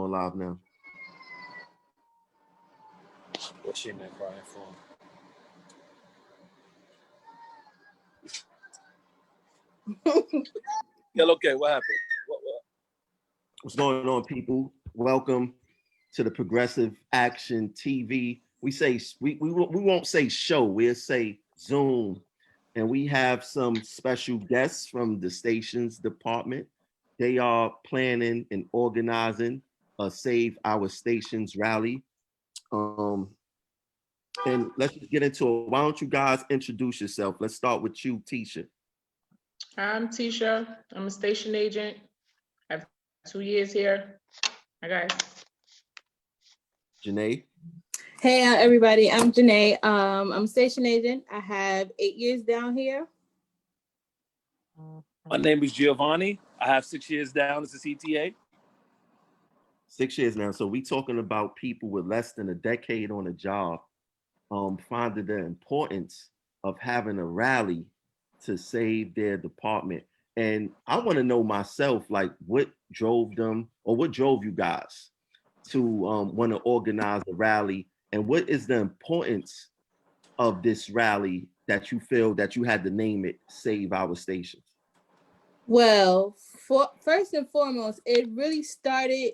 going live now. What's she in there crying for? Yeah, okay, what happened? What's going on, people? Welcome to the Progressive Action TV. We won't say show, we'll say Zoom. And we have some special guests from the stations department. They are planning and organizing a Save Our Stations rally. And let's just get into it. Why don't you guys introduce yourself? Let's start with you, Tisha. I'm Tisha. I'm a station agent. I have 2 years here. Hi, guys. Janae. Hey, everybody. I'm Janae. I'm a station agent. I have 8 years down here. My name is Giovanni. I have 6 years down as a CTA. 6 years now. So we talking about people with less than a decade on a job, finding the importance of having a rally to save their department. And I want to know myself, like, what drove them, or what drove you guys to want to organize a rally, and what is the importance of this rally that you feel that you had to name it Save Our Stations? Well, first and foremost, it really started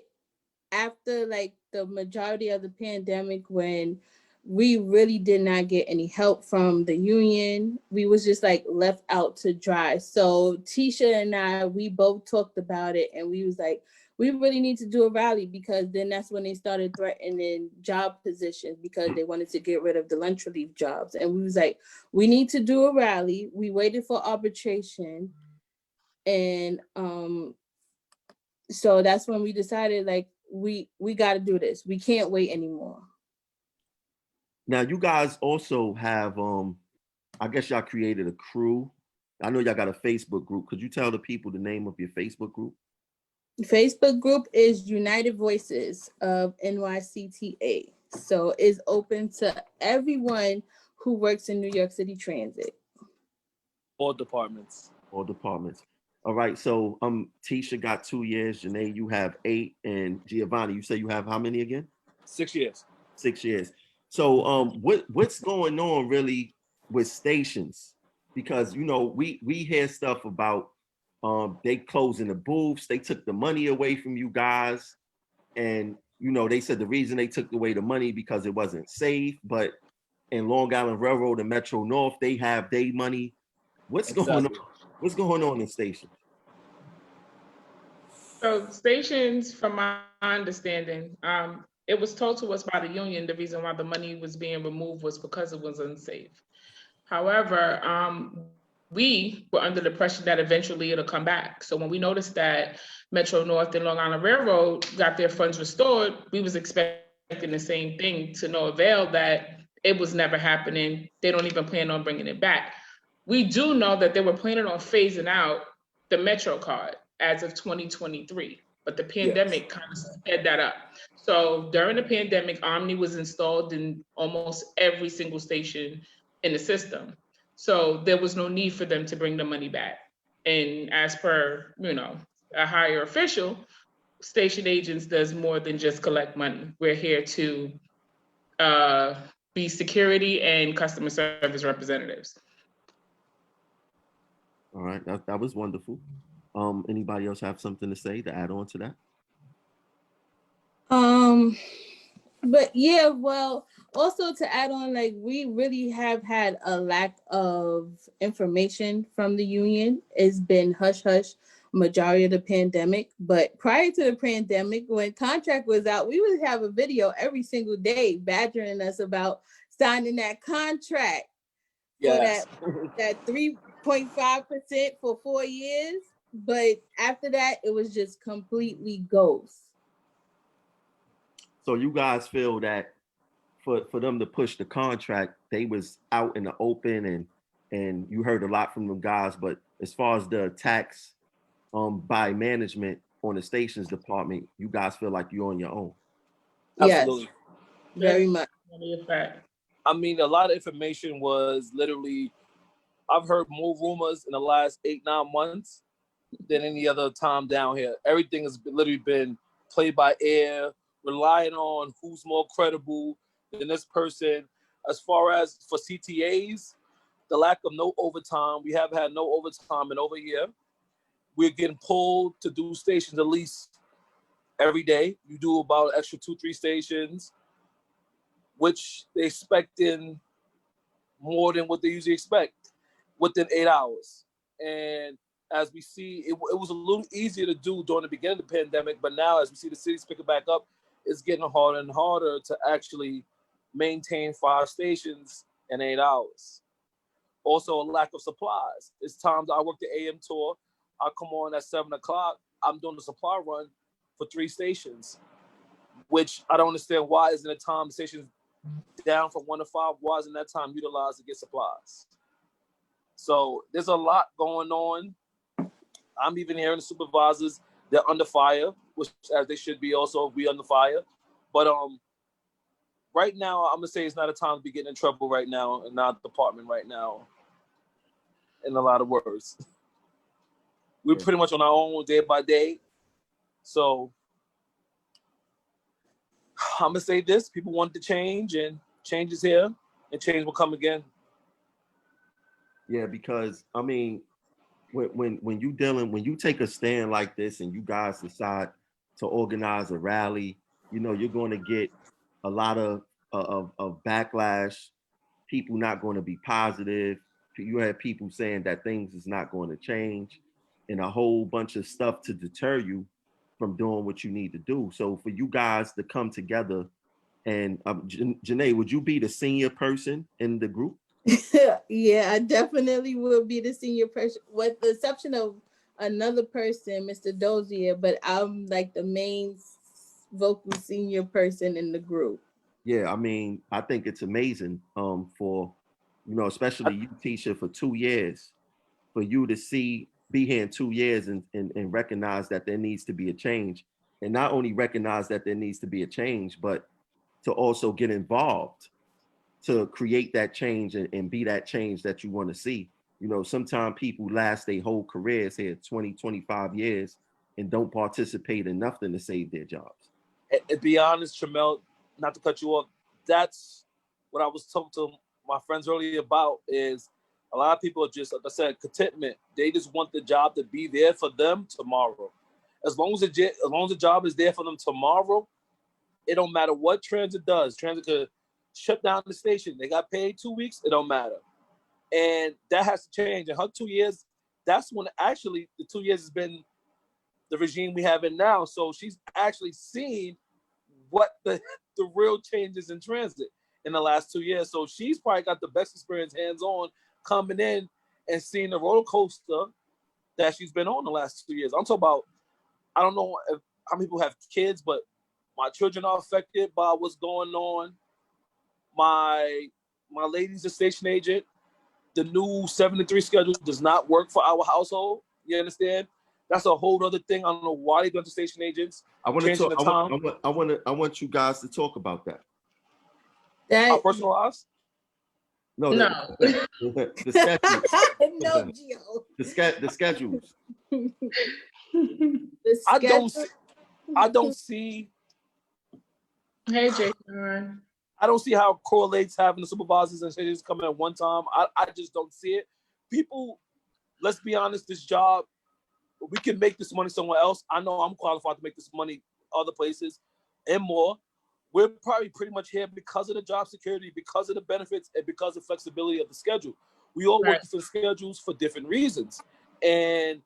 after like the majority of the pandemic, when we really did not get any help from the union. We was just like left out to dry. So Tisha and I, we both talked about it, and we was like, we really need to do a rally, because then that's when they started threatening job positions, because they wanted to get rid of the lunch relief jobs. And we was like, we need to do a rally. We waited for arbitration. And so that's when we decided, like, we got to do this. We can't wait anymore. Now, you guys also have, I guess y'all created a crew. I know y'all got a Facebook group. Could you tell the people the name of your Facebook group? The Facebook group is United Voices of NYCTA. So it's open to everyone who works in New York City Transit. All departments. All departments. All right, so Tisha got 2 years, Janae, you have 8, and Giovanni, you say you have how many again? 6 years. 6 years. So what's going on really with stations? Because, you know, we hear stuff about they closing the booths, they took the money away from you guys, and you know, they said the reason they took away the money because it wasn't safe. But in Long Island Railroad and Metro North, they have their money. What's going on? What's going on in stations? So stations, from my understanding, it was told to us by the union the reason why the money was being removed was because it was unsafe. However, we were under the pressure that eventually it'll come back. So when we noticed that Metro North and Long Island Railroad got their funds restored, we was expecting the same thing, to no avail, that it was never happening. They don't even plan on bringing it back. We do know that they were planning on phasing out the Metro card as of 2023, but the pandemic kind of sped that up. So during the pandemic, Omni was installed in almost every single station in the system. So there was no need for them to bring the money back. And as per, you know, a higher official, station agents does more than just collect money. We're here to be security and customer service representatives. All right, that was wonderful. Anybody else have something to say to add on to that? But yeah, well, also to add on, like, we really have had a lack of information from the union. It's been hush hush majority of the pandemic. But prior to the pandemic, when contract was out, we would have a video every single day badgering us about signing that contract for that 3.5% for 4 years. But after that, it was just completely ghost. So you guys feel that for them to push the contract, they was out in the open, and you heard a lot from them guys. But as far as the attacks by management on the stations department, you guys feel like you're on your own. Absolutely. Yes, very much. I mean, a lot of information was literally, I've heard more rumors in the last 8-9 months than any other time down here. Everything has literally been play by ear, relying on who's more credible than this person. As far as for CTAs, the lack of no overtime, we have had no overtime in over a year. We're getting pulled to do stations at least every day. You do about extra 2-3 stations, which they expect in more than what they usually expect within 8 hours. And as we see, it was a little easier to do during the beginning of the pandemic, but now as we see the cities picking back up, it's getting harder and harder to actually maintain 5 stations in 8 hours. Also, a lack of supplies. It's times I work the AM tour, I come on at 7 o'clock, I'm doing the supply run for 3 stations, which I don't understand why isn't the time the station's down from 1 to 5, why isn't that time utilized to get supplies? So there's a lot going on. I'm even hearing the supervisors, they're under fire, which as they should be also, we under fire. But right now, I'm gonna say it's not a time to be getting in trouble right now, and not the department right now, in a lot of words. We're pretty much on our own day by day. So I'm gonna say this, people want to change, and change is here, and change will come again. Yeah, because I mean, when you take a stand like this and you guys decide to organize a rally, you know, you're going to get a lot of backlash, people not going to be positive. You have people saying that things is not going to change, and a whole bunch of stuff to deter you from doing what you need to do. So for you guys to come together, and Janae, would you be the senior person in the group? Yeah, I definitely will be the senior person, with the exception of another person, Mr. Dozier, but I'm like the main vocal senior person in the group. Yeah, I mean, I think it's amazing for, you know, especially you, Tisha, for 2 years, for you to be here in 2 years and recognize that there needs to be a change. And not only recognize that there needs to be a change, but to also get involved to create that change and be that change that you want to see. You know, sometimes people last their whole careers here, 20, 25 years, and don't participate in nothing to save their jobs. And be honest, Tramel, not to cut you off, that's what I was talking to my friends earlier about, is a lot of people are just, like I said, contentment. They just want the job to be there for them tomorrow. As long as the job is there for them tomorrow, it don't matter what transit does. Transit could shut down the station. They got paid 2 weeks, it don't matter. And that has to change. In her 2 years, that's when actually the 2 years has been the regime we have in now. So she's actually seen what the real changes in transit in the last 2 years. So she's probably got the best experience hands-on coming in and seeing the roller coaster that she's been on the last 2 years. I'm talking about, I don't know how many people have kids, but my children are affected by what's going on. My lady's a station agent. The new 7 to 3 schedule does not work for our household. You understand? That's a whole other thing. I don't know why they do the station agents. I want to talk. I want you guys to talk about that. Our personal lives? No. The schedules. No, Gio. The schedules. I don't see. Hey, Jason. I don't see how it correlates having the supervisors and stations coming at one time. I just don't see it. People, let's be honest, this job, we can make this money somewhere else. I know I'm qualified to make this money other places and more. We're probably pretty much here because of the job security, because of the benefits, and because of the flexibility of the schedule. We all work different schedules for different reasons. And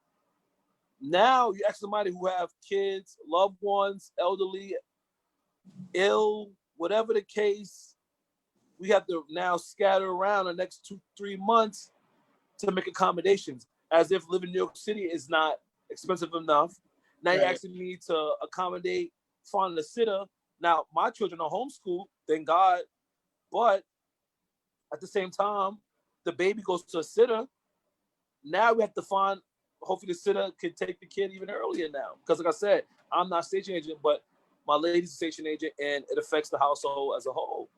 now you ask somebody who have kids, loved ones, elderly, ill, whatever the case, we have to now scatter around the next 2-3 months to make accommodations, as if living in New York City is not expensive enough. Now you actually need to accommodate finding a sitter. Now, my children are homeschooled, thank God, but at the same time, the baby goes to a sitter. Now we have to find, hopefully the sitter can take the kid even earlier now. Because like I said, I'm not a station agent, but my lady's a station agent, and it affects the household as a whole.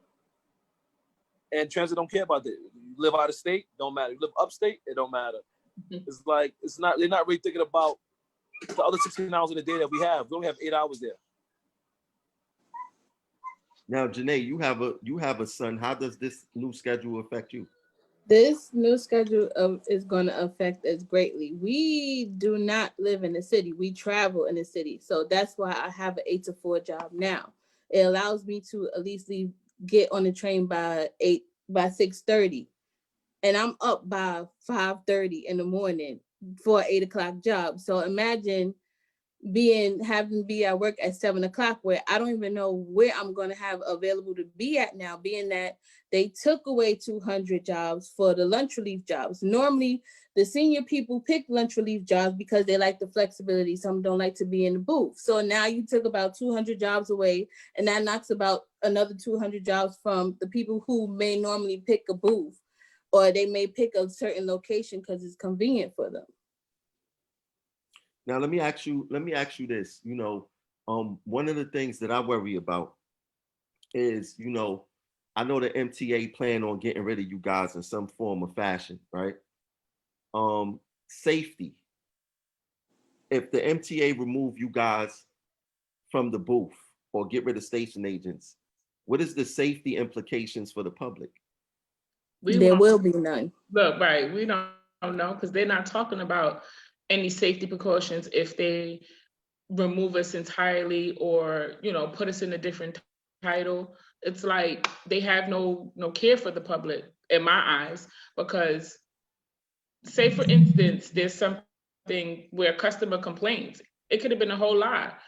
And transit don't care about that. You live out of state, don't matter. You live upstate, it don't matter. It's not, they're not really thinking about the other 16 hours in the day that we have. We only have 8 hours there. Now, Janae, you have a son. How does this new schedule affect you? This new schedule is going to affect us greatly. We do not live in the city. We travel in the city. So that's why I have an 8 to 4 job now. It allows me to at least get on the train by 6:30. And I'm up by 5:30 in the morning for an 8 o'clock job. So imagine having to be at work at 7 o'clock, where I don't even know where I'm going to have available to be at now, being that they took away 200 jobs for the lunch relief jobs. Normally the senior people pick lunch relief jobs because they like the flexibility. Some don't like to be in the booth. So now you took about 200 jobs away, and that knocks about another 200 jobs from the people who may normally pick a booth, or they may pick a certain location because it's convenient for them. Now, let me ask you this. One of the things that I worry about is, I know the MTA plan on getting rid of you guys in some form of fashion, right? Safety. If the MTA remove you guys from the booth or get rid of station agents, what is the safety implications for the public? There will be none. Look, right, we don't know, because they're not talking about any safety precautions if they remove us entirely or, put us in a different title. It's like they have no care for the public in my eyes, because say, for instance, there's something where a customer complains. It could have been a whole lot.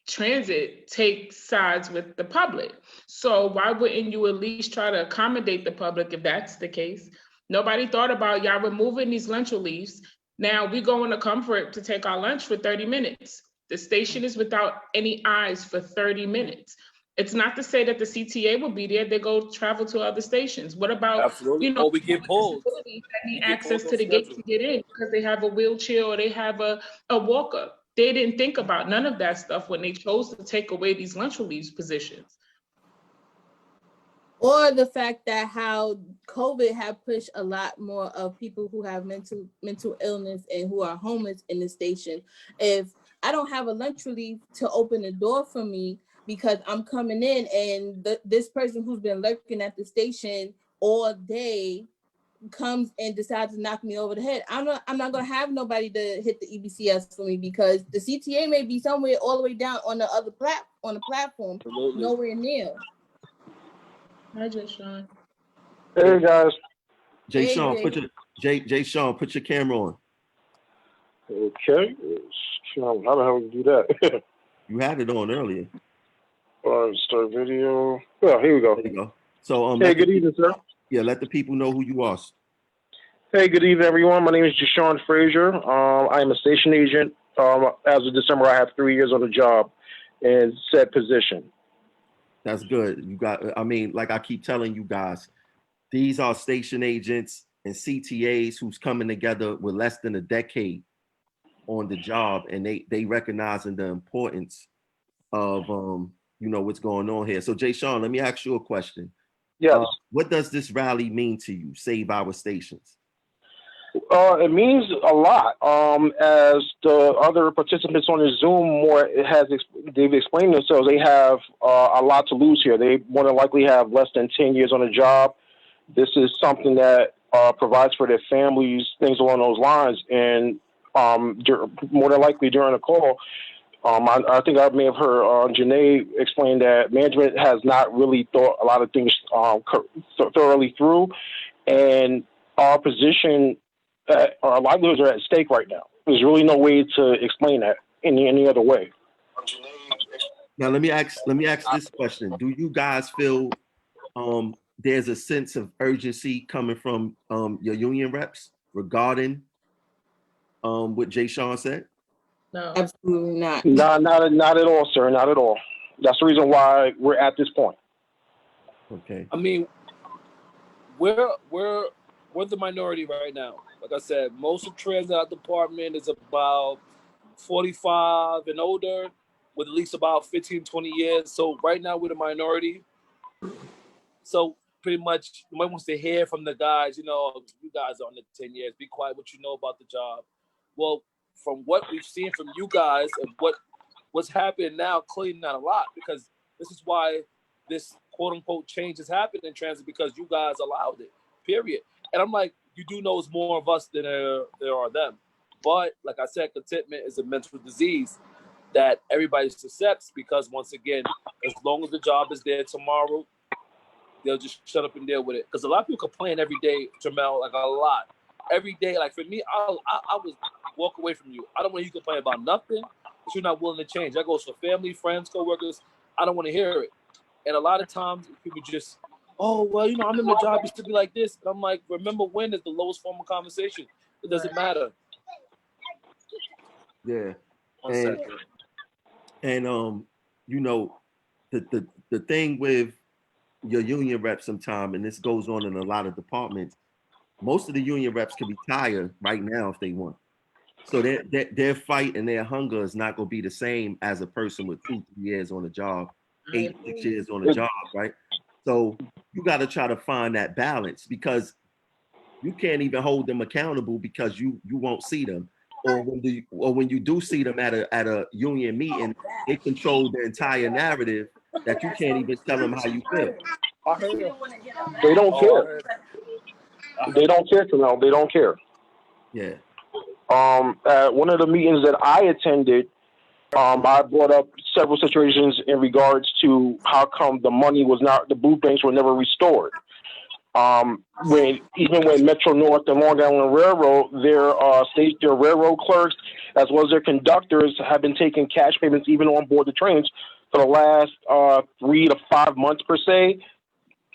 Transit takes sides with the public. So why wouldn't you at least try to accommodate the public if that's the case? Nobody thought about y'all removing these lunch reliefs. Now we go into Comfort to take our lunch for 30 minutes. The station is without any eyes for 30 minutes. It's not to say that the CTA will be there. They go travel to other stations. What about, Absolutely. Or we get pulled. That need access to the gate to get in because they have a wheelchair or they have a walker. They didn't think about none of that stuff when they chose to take away these lunch relief positions. Or the fact that how COVID have pushed a lot more of people who have mental illness and who are homeless in the station. If I don't have a lunch relief to open the door for me because I'm coming in and this person who's been lurking at the station all day comes and decides to knock me over the head, I'm not gonna have nobody to hit the EBCS for me, because the CTA may be somewhere all the way down on the other platform, Absolutely. nowhere near. Hi, Jay Sean. Hey guys. Jay Hey, Sean, put your camera on. Okay. How the hell do you do that? You had it on earlier. Start video. Well, here we go. There you go. So Hey, good evening, sir. Yeah, let the people know who you are. Hey, good evening, everyone. My name is Deshaun Frazier. I am a station agent. As of December, I have 3 years on the job in said position. That's good. Like I keep telling you guys, these are station agents and CTAs who's coming together with less than a decade on the job, and they recognizing the importance of what's going on here. So Jay Sean, let me ask you a question. Yes. What does this rally mean to you? Save our stations. It means a lot. As the other participants on the Zoom they've explained themselves, they have a lot to lose here. They more than likely have less than 10 years on the job. This is something that provides for their families, things along those lines. And more than likely during the call, I think I may have heard Janae explain that management has not really thought a lot of things thoroughly through, and our position, our livelihoods are at stake right now. There's really no way to explain that any other way. Now let me ask this question: do you guys feel there's a sense of urgency coming from your union reps regarding what Jay Sean said? No, Absolutely not. Not at all, sir. Not at all. That's the reason why we're at this point. Okay. I mean, we're the minority right now. Like I said, most of transit department is about 45 and older, with at least about 15, 20 years. So right now we're the minority. So pretty much, nobody wants to hear from the guys, you guys are on the 10 years, be quiet what you know about the job. Well, from what we've seen from you guys and what's happening now, clearly not a lot, because this is why this quote unquote change has happened in transit because you guys allowed it, period. And I'm like, you do know it's more of us than there are them. But like I said, contentment is a mental disease that everybody accepts because once again, as long as the job is there tomorrow, they'll just shut up and deal with it. Because a lot of people complain every day, Jamel, like a lot. Every day, like for me, I would walk away from you. I don't want you to complain about nothing that you're not willing to change. That goes for family, friends, coworkers. I don't want to hear it. And a lot of times people just, oh, well, you know, I'm in my job, it should be like this. And I'm like, remember when is the lowest form of conversation. It doesn't matter. Yeah. One second. And you know, the thing with your union rep sometime, and this goes on in a lot of departments, most of the union reps can be tired right now if they want. So their fight and their hunger is not going to be the same as a person with 2-3 years on the job, 8-6 years on the job, right? So you got to try to find that balance because you can't even hold them accountable because you won't see them. Or when you do see them at a union meeting, they control the entire narrative that you can't even tell them how you feel. They don't care. They don't care, Camille. They don't care. Yeah. At one of the meetings that I attended, I brought up several situations in regards to how come the booth banks were never restored. Even when Metro North and Long Island Railroad, their railroad clerks as well as their conductors have been taking cash payments even on board the trains for the last 3 to 5 months per se.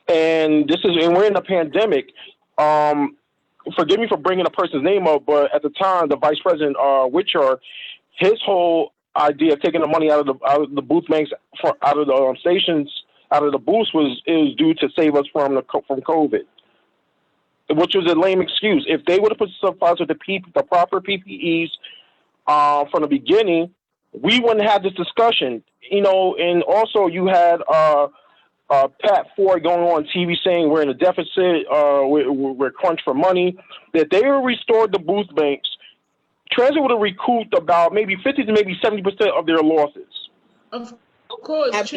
And we're in a pandemic. Forgive me for bringing a person's name up, but at the time, the Vice President Witchard, his whole idea of taking the money out of the booth banks out of the stations, out of the booths is due to save us from COVID, which was a lame excuse. If they would have put some funds with the proper PPEs from the beginning, we wouldn't have this discussion. You know, and also you had Pat Ford going on TV saying we're in a deficit, we're crunched for money. That they were restored the booth banks, transit would have recouped about maybe 50 to maybe 70% of their losses. Of course, that's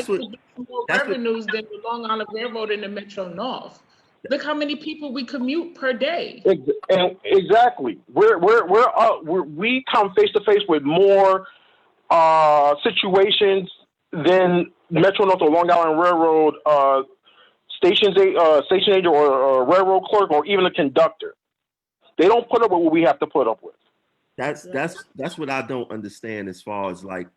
what more revenues than the Long Island Railroad and the Metro North. Look how many people we commute per day. Exactly. We come face to face with more situations than Metro North or Long Island Railroad station agent or railroad clerk or even a conductor. They don't put up with what we have to put up with. That's what I don't understand as far as like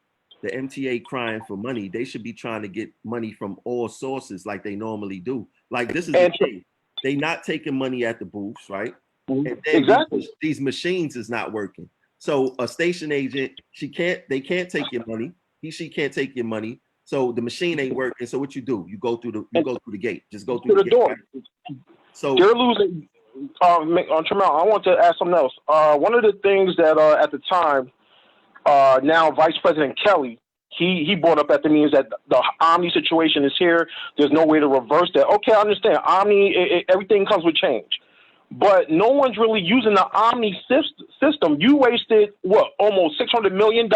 the MTA crying for money. They should be trying to get money from all sources like they normally do. Like this is the thing. They not taking money at the booths, right? And exactly. These machines is not working. So a station agent, they can't take your money. She can't take your money. So the machine ain't working. So what you do? You go through the gate. Just go through the gate, door. Right? So they're losing. Tremel, I want to ask something else. One of the things that at the time, now Vice President Kelly, he brought up at the meetings that the Omni situation is here. There's no way to reverse that. Okay, I understand. Omni, everything comes with change. But no one's really using the Omni system. You wasted, almost $600 million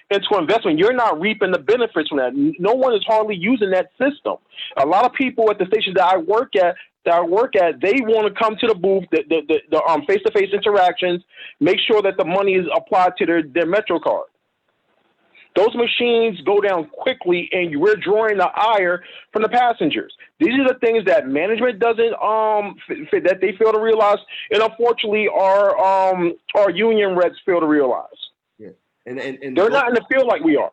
into investment. You're not reaping the benefits from that. No one is hardly using that system. A lot of people at the stations that I work at, they want to come to the booth, the face-to-face interactions, make sure that the money is applied to their Metro card. Those machines go down quickly, and we're drawing the ire from the passengers. These are the things that management doesn't that they fail to realize, and unfortunately, our union reps fail to realize. Yeah, and they're not in the field like we are.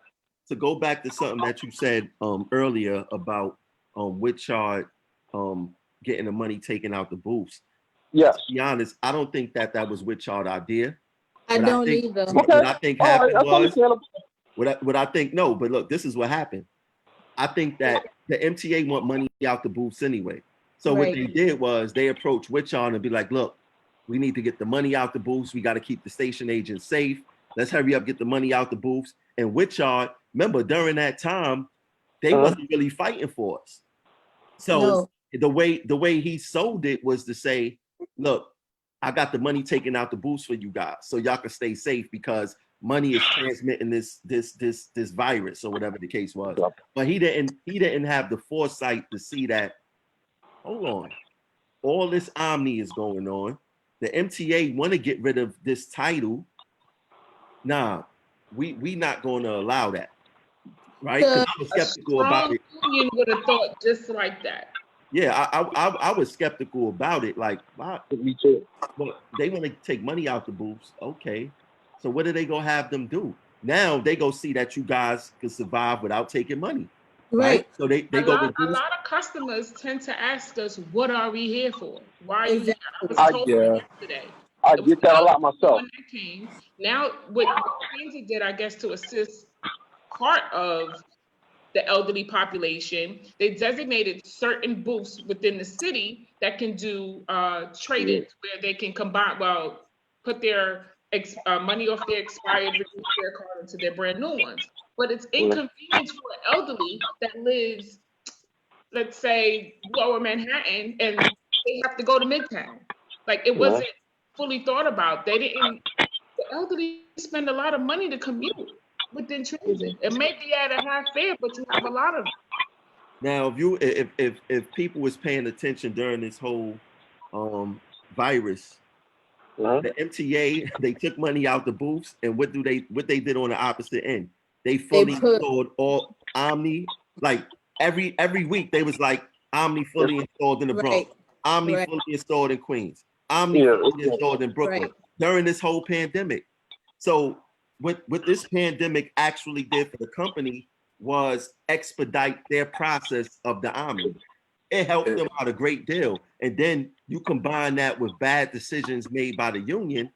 To go back to something that you said earlier about Witchard getting the money taken out the booths. Yes. To be honest, I don't think that was Witchard's idea. I don't either. What I think happened was. What I think, no, but look, this is what happened. I think that the MTA want money out the booths anyway. So what they did was they approached Witchard and be like, look, we need to get the money out the booths. We got to keep the station agents safe. Let's hurry up, get the money out the booths. And Witchard, remember, during that time, they wasn't really fighting for us. So the way he sold it was to say, look, I got the money taken out the booths for you guys so y'all can stay safe because money is transmitting this virus or whatever the case was. But he didn't have the foresight to see that, hold on, all this omni is going on. The MTA want to get rid of this title. Nah, we not going to allow that, right? Because I was skeptical about it. Union would have thought just like that. Yeah, I was skeptical about it. Like, wow, Me too. well, they want to take money out the booths. Okay, so what are they gonna have them do? Now they go see that you guys can survive without taking money, Right. So they A go lot reduce. of customers tend to ask us, "What are we here for? Why are you here?" Exactly. I was told Yeah. yesterday. I get that a lot myself. When that came, now what transit did, I guess, to assist part of the elderly population, they designated certain booths within the city that can do trade-ins where they can combine, well, put their money off their expired reduced fare card into their brand new ones. But it's inconvenient for an elderly that lives, let's say, lower Manhattan, and they have to go to Midtown. Like, it wasn't fully thought about. They didn't, the elderly spend a lot of money to commute within transit. It may be at a half fare, but you have a lot of. Now, if people was paying attention during this whole virus, the MTA, they took money out the booths, and what they did on the opposite end? They fully installed all Omni. Like every week, they was like Omni fully installed in the Bronx, Omni fully installed in Queens, Omni fully installed in Brooklyn during this whole pandemic. So what this pandemic actually did for the company was expedite their process of the Omni. It helped them out a great deal. And then you combine that with bad decisions made by the union,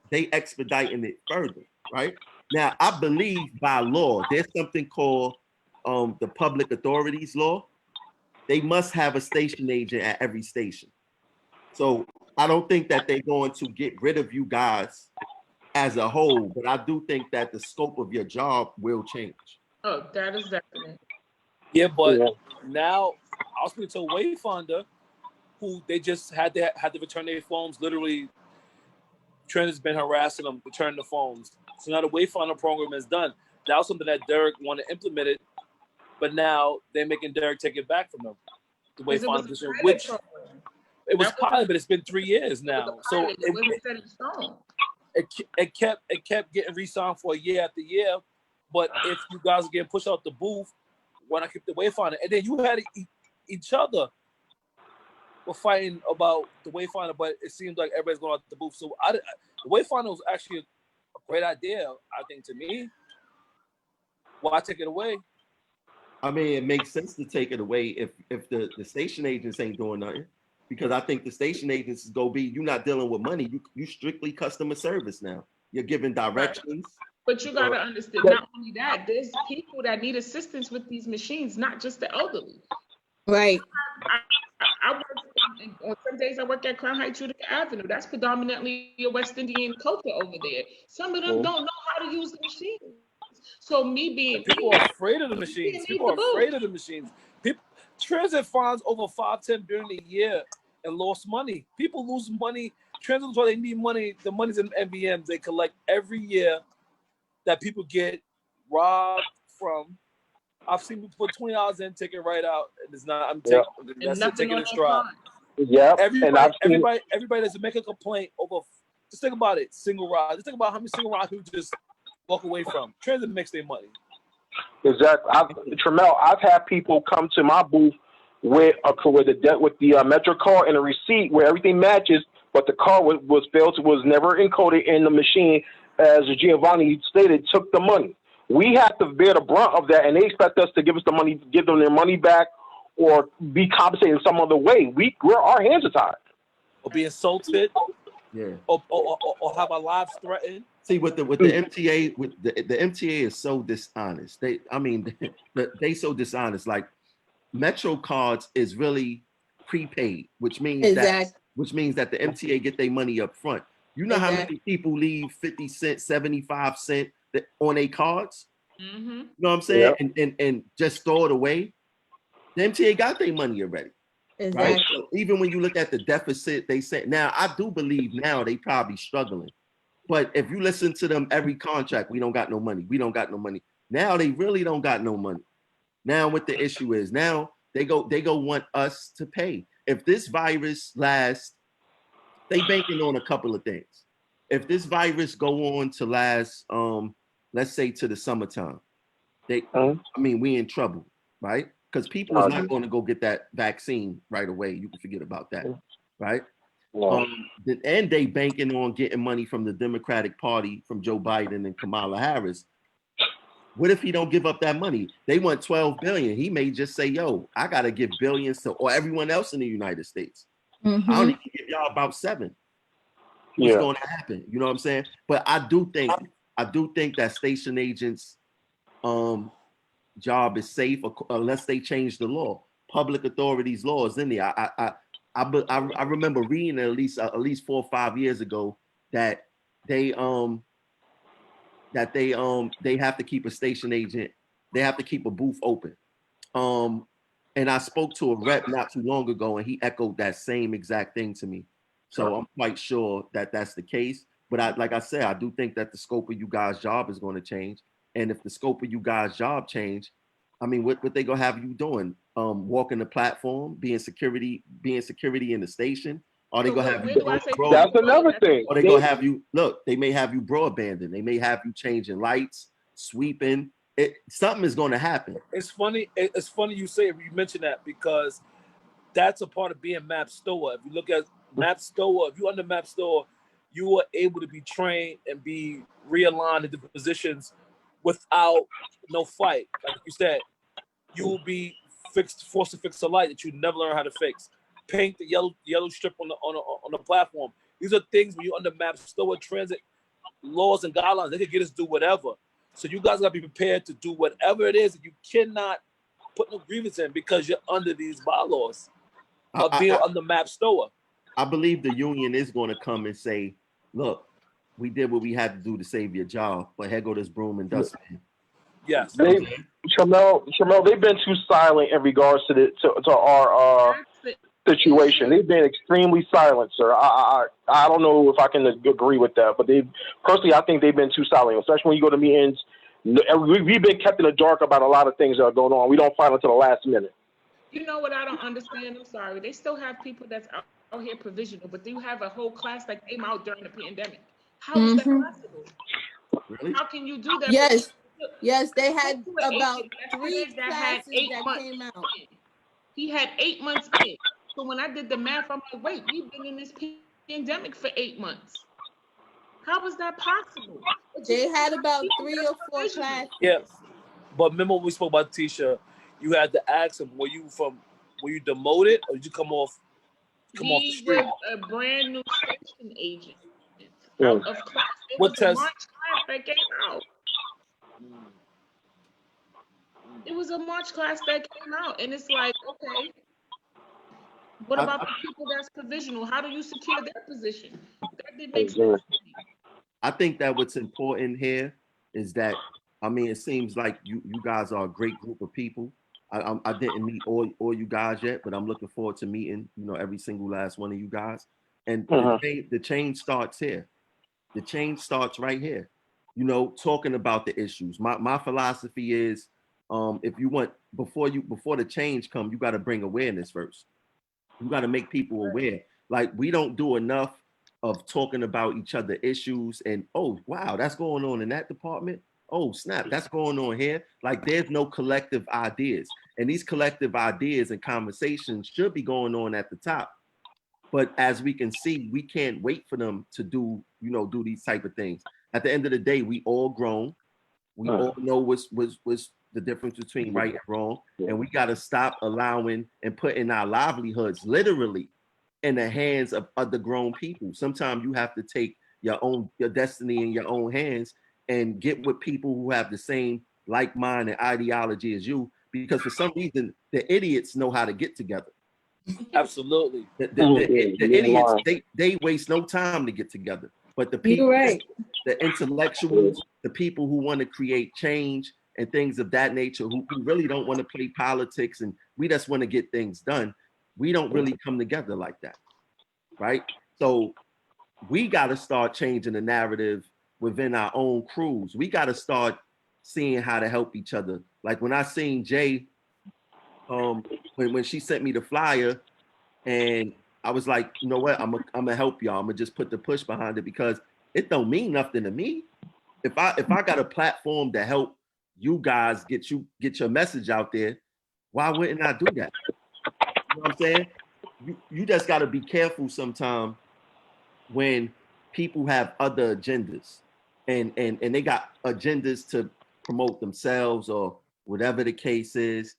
they expediting it further, right? Now, I believe by law, there's something called the public authorities law. They must have a station agent at every station. So I don't think that they're going to get rid of you guys as a whole, but I do think that the scope of your job will change. Oh, that is definite. Yeah, but now I was speaking to a Wayfinder who they just had to return their phones. Literally, Trent has been harassing them, return the phones. So now the Wayfinder program is done. That was something that Derek wanted to implement it, but now they're making Derek take it back from them. The Wayfinder position, which it was pilot, but it's been 3 years now. So it wasn't set in stone. It kept getting re-signed for year after year. But if you guys are getting pushed out the booth, why not keep the Wayfinder? And then you had each other were fighting about the Wayfinder, but it seems like everybody's going out the booth. So the Wayfinder was actually a great idea, I think, to me. Why take it away? I mean, it makes sense to take it away if the station agents ain't doing nothing, because I think the station agents is gonna be, you're not dealing with money. You strictly customer service now. You're giving directions. But you gotta understand, not only that, there's people that need assistance with these machines, not just the elderly. Right. I work on some days I work at Crown Heights Utica Avenue. That's predominantly a West Indian culture over there. Some of them don't know how to use the machine. So people are afraid of the machines. People are afraid of the machines. Transit finds over $5-10 billion a year and lost money. People lose money. Transit is why they need money. The money's in MVMs they collect every year that people get robbed from. I've seen people put $20 in, take it right out, and it's not. That's it, taking a stride. Yeah, everybody that's making a complaint over. Just think about it, single ride. Just think about how many single rides people just walk away from. Transit makes their money. Exactly. Tremel, I've had people come to my booth with the Metro card and a receipt where everything matches, but the card was never encoded in the machine. As Giovanni stated, took the money. We have to bear the brunt of that, and they expect us to give us the money, give them their money back, or be compensated in some other way. Our hands are tied. Or be insulted. Yeah. Or have our lives threatened. See, with the MTA, the MTA is so dishonest. They so dishonest. Like Metro cards is really prepaid, which means that the MTA get their money up front. You know how many people leave 50 cents, 75 cents on their cards? Mm-hmm. You know what I'm saying? Yep. And just throw it away. The MTA got their money already. Exactly. Right? So even when you look at the deficit, they say, now I do believe now they probably struggling. But if you listen to them, every contract, we don't got no money. We don't got no money. Now they really don't got no money. Now what the issue is, now they go want us to pay. If this virus lasts, they banking on a couple of things. If this virus go on to last, let's say to the summertime, I mean, we in trouble, right? Because people is not going to go get that vaccine right away. You can forget about that, right? And they banking on getting money from the Democratic Party, from Joe Biden and Kamala Harris. What if he don't give up that money? They want 12 billion. He may just say, yo, I got to give billions to or everyone else in the United States. I only can give y'all about 7. What's going to happen? You know what I'm saying? But I do think that station agents job is safe unless they change the law. Public authorities law is in there. I remember reading at least 4 or 5 years ago that they have to keep a station agent, they have to keep a booth open. And I spoke to a rep not too long ago, and he echoed that same exact thing to me. So I'm quite sure that that's the case. But like I said, I do think that the scope of you guys' job is going to change. And if the scope of you guys' job change, I mean, what they gonna have you doing? Walking the platform, being security in the station? Are they gonna have you? That's another thing. Or they gonna have you? Look, they may have you broadbanding. They may have you changing lights, sweeping. Something is gonna happen. It's funny. It's funny you mention that because that's a part of being MAP Stoa. If you look at MAP Stoa, if you under MAP Stoa, you are able to be trained and be realigned into positions without no fight. Like you said, you will be forced to fix a light that you never learn how to fix. Paint the yellow strip on the platform. These are things when you're under MAP Stoa transit laws and guidelines, they can get us to do whatever. So you guys gotta be prepared to do whatever it is that you cannot put no grievance in because you're under these bylaws of being under MAP Stoa. I believe the union is going to come and say, look, we did what we had to do to save your job, but here go this broom and dustpan. Yes. Shamel, they've been too silent in regards to our situation. They've been extremely silent, sir. I don't know if I can agree with that, but I think they've been too silent, especially when you go to meetings. We've been kept in the dark about a lot of things that are going on. We don't find until the last minute. You know what I don't understand? I'm sorry. They still have people that's out here provisional, but you have a whole class that came out during the pandemic. How is that possible? Really? How can you do that? Yes, they had about 3 classes that came out. He had 8 months in. So when I did the math, I'm like, wait, we've been in this pandemic for 8 months. How is that possible? They had about 3 or 4 classes. Yeah, but remember when we spoke about Tisha, you had to ask him, were you demoted or did you come off the street? He was a brand new station agent out of class. It was a March class that came out. It was a March class that came out, and it's like, okay, what about the people that's provisional? How do you secure their position? That didn't make sense to me. I think that what's important here is that, I mean, it seems like you guys are a great group of people. I didn't meet all you guys yet, but I'm looking forward to meeting, every single last one of you guys. And the change starts here. The change starts right here. Talking about the issues. My philosophy is, if you want, before the change come, you got to bring awareness first. You got to make people aware. Like, we don't do enough of talking about each other issues and, oh, wow, that's going on in that department. Oh, snap, that's going on here. Like, there's no collective ideas. And these collective ideas and conversations should be going on at the top. But as we can see, we can't wait for them to do these type of things. At the end of the day, we all grown. We all know what's the difference between right and wrong. And we got to stop allowing and putting our livelihoods literally in the hands of other grown people. Sometimes you have to take your destiny in your own hands and get with people who have the same like mind and ideology as you, because for some reason the idiots know how to get together. Absolutely. The idiots, they waste no time to get together. But the people, the intellectuals, the people who want to create change and things of that nature, who really don't want to play politics and we just want to get things done, we don't really come together like that, right? So we got to start changing the narrative within our own crews. We got to start seeing how to help each other. Like when I seen Jay, when she sent me the flyer, and I was like, you know what, I'm gonna help y'all. I'm gonna just put the push behind it because it don't mean nothing to me. If I got a platform to help you guys get your message out there, why wouldn't I do that? You know what I'm saying? You just got to be careful sometimes when people have other agendas and they got agendas to promote themselves or whatever the case is.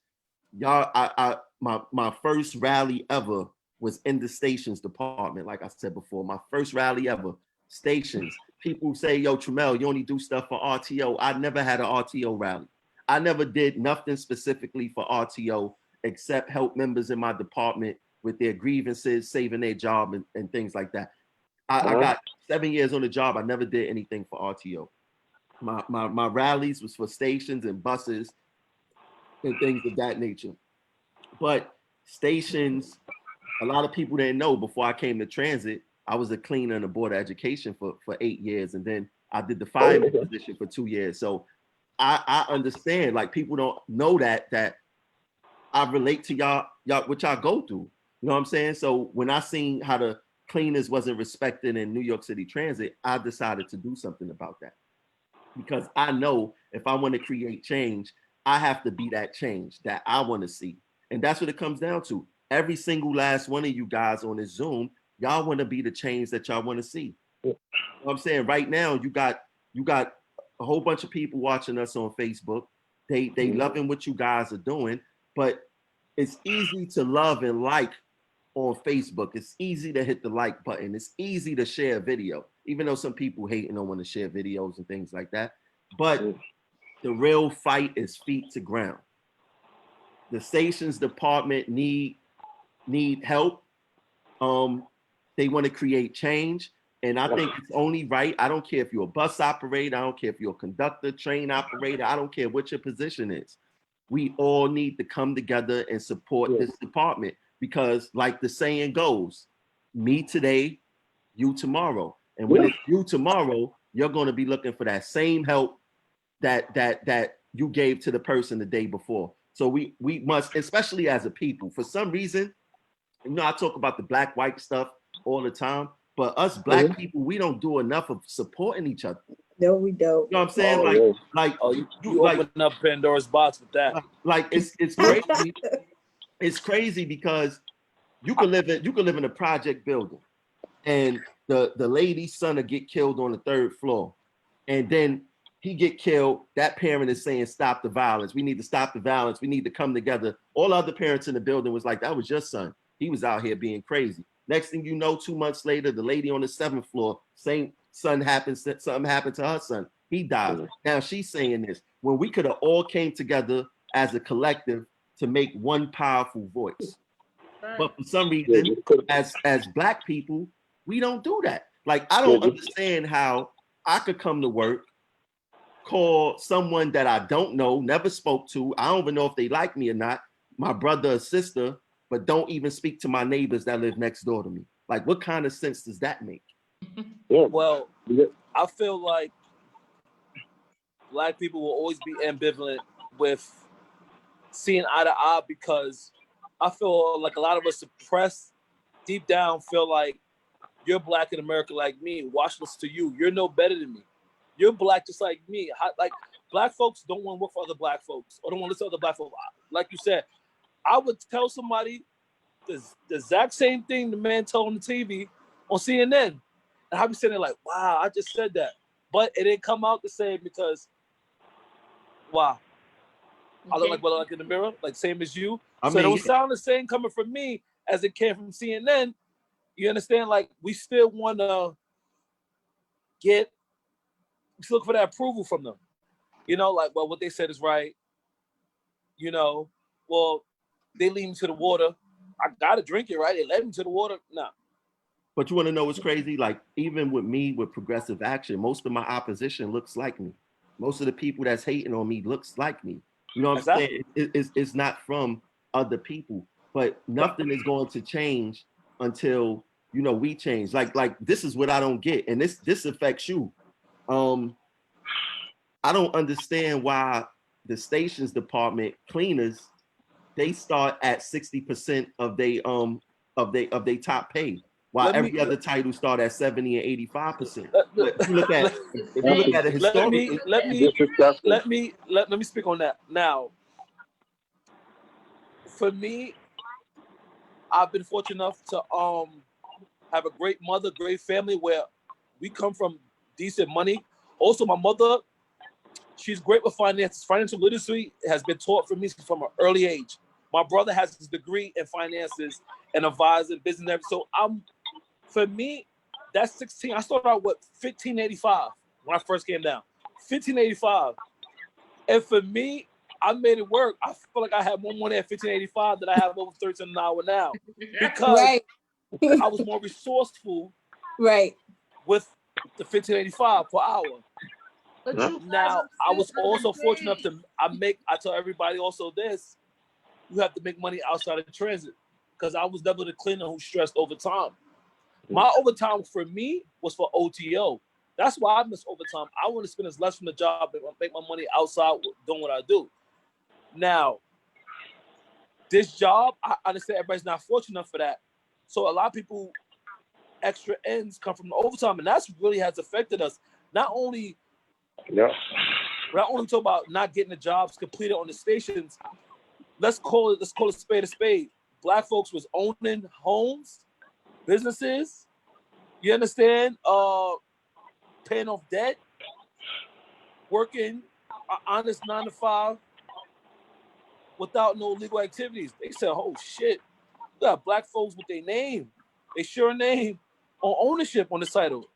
Y'all, my first rally ever was in the stations department. Like I said before, my first rally ever, stations. People say, yo, Tramel, you only do stuff for RTO. I never had an RTO rally. I never did nothing specifically for RTO except help members in my department with their grievances, saving their job and things like that. I got 7 years on the job. I never did anything for RTO. My rallies was for stations and buses and things of that nature. But stations, a lot of people didn't know before I came to transit, I was a cleaner in the Board of Education for 8 years. And then I did the fireman position for 2 years. So I understand, like people don't know that I relate to y'all what y'all go through. You know what I'm saying? So when I seen how the cleaners wasn't respected in New York City Transit, I decided to do something about that. Because I know if I want to create change, I have to be that change that I want to see. And that's what it comes down to. Every single last one of you guys on this Zoom, y'all want to be the change that y'all want to see. You know what I'm saying? Right now, you got a whole bunch of people watching us on Facebook. They loving what you guys are doing, but it's easy to love and like on Facebook. It's easy to hit the like button. It's easy to share a video, even though some people hate and don't want to share videos and things like that. But the real fight is feet to ground. The stations department need help. They want to create change. And I think it's only right. I don't care if you're a bus operator. I don't care if you're a conductor, train operator. I don't care what your position is. We all need to come together and support this department because like the saying goes, me today, you tomorrow. And when it's you tomorrow, you're going to be looking for that same help that you gave to the person the day before. So we must, especially as a people, for some reason, you know, I talk about the black-white stuff all the time, but us black people, we don't do enough of supporting each other. No, we don't. You know what I'm saying? You open up Pandora's box with that. Like it's crazy. It's crazy because you could live in a project building, and the lady's son will get killed on the 3rd floor, and then he get killed. That parent is saying, "Stop the violence. We need to stop the violence. We need to come together." All other parents in the building was like, "That was your son. He was out here being crazy." Next thing you know, 2 months later, the lady on the 7th floor, something happened to her son. He died. Now she's saying this when we could have all came together as a collective to make one powerful voice. But for some reason, as black people, we don't do that. Like, I don't understand how I could come to work, call someone that I don't know, never spoke to, I don't even know if they like me or not, my brother or sister, but don't even speak to my neighbors that live next door to me. Like, what kind of sense does that make? Well, I feel like black people will always be ambivalent with seeing eye to eye because I feel like a lot of us suppressed deep down feel like you're black in America like me. Watch this to you. You're no better than me. You're black just like me. Like black folks don't want to work for other black folks or don't want to listen to other black folks. Like you said, I would tell somebody the exact same thing the man told on the TV on CNN. And I'd be sitting there like, wow, I just said that. But it didn't come out the same because, wow. I look like what I look in the mirror, like same as you. So it don't sound the same coming from me as it came from CNN. You understand? Like, we still want to look for that approval from them. You know, like, well, what they said is right. You know, well, they lead me to the water. I gotta drink it, right? They led me to the water. No. But you want to know what's crazy? Like, even with me, with Progressive Action, most of my opposition looks like me. Most of the people that's hating on me looks like me. You know what I'm saying? It's not from other people, but nothing is going to change until you know, we change. Like this is what I don't get, and this affects you. I don't understand why the stations department cleaners, they start at 60% of they top pay, while every other title start at 70 and 85%. But if you look at if you look at it historically, let me speak on that. Now, for me, I've been fortunate enough to have a great mother, great family where we come from decent money. Also, my mother, she's great with finances. Financial literacy has been taught for me from an early age. My brother has his degree in finances and advising business. So for me, that's 16. I started out with 1585 when I first came down. 1585. And for me, I made it work. I feel like I had more money at 1585 than I have over 13 an hour now. Because Right. I was more resourceful Right. with the 1585 per hour. But you Now, I was still also fortunate underpaid. enough I tell everybody also this, you have to make money outside of transit. Because I was never the cleaner who stressed overtime. My overtime for me was for OTO. That's why I miss overtime. I want to spend as less from the job and make my money outside doing what I do. Now, this job, I understand everybody's not fortunate enough for that. So a lot of people, extra ends come from the overtime, and that's really has affected us. Not only talk about not getting the jobs completed on the stations. Let's call it spade a spade. Black folks was owning homes, businesses. You understand? Paying off debt, working an honest 9 to 5 without no legal activities. They said, "Oh shit, we got black folks with their name, they sure name on ownership on the title.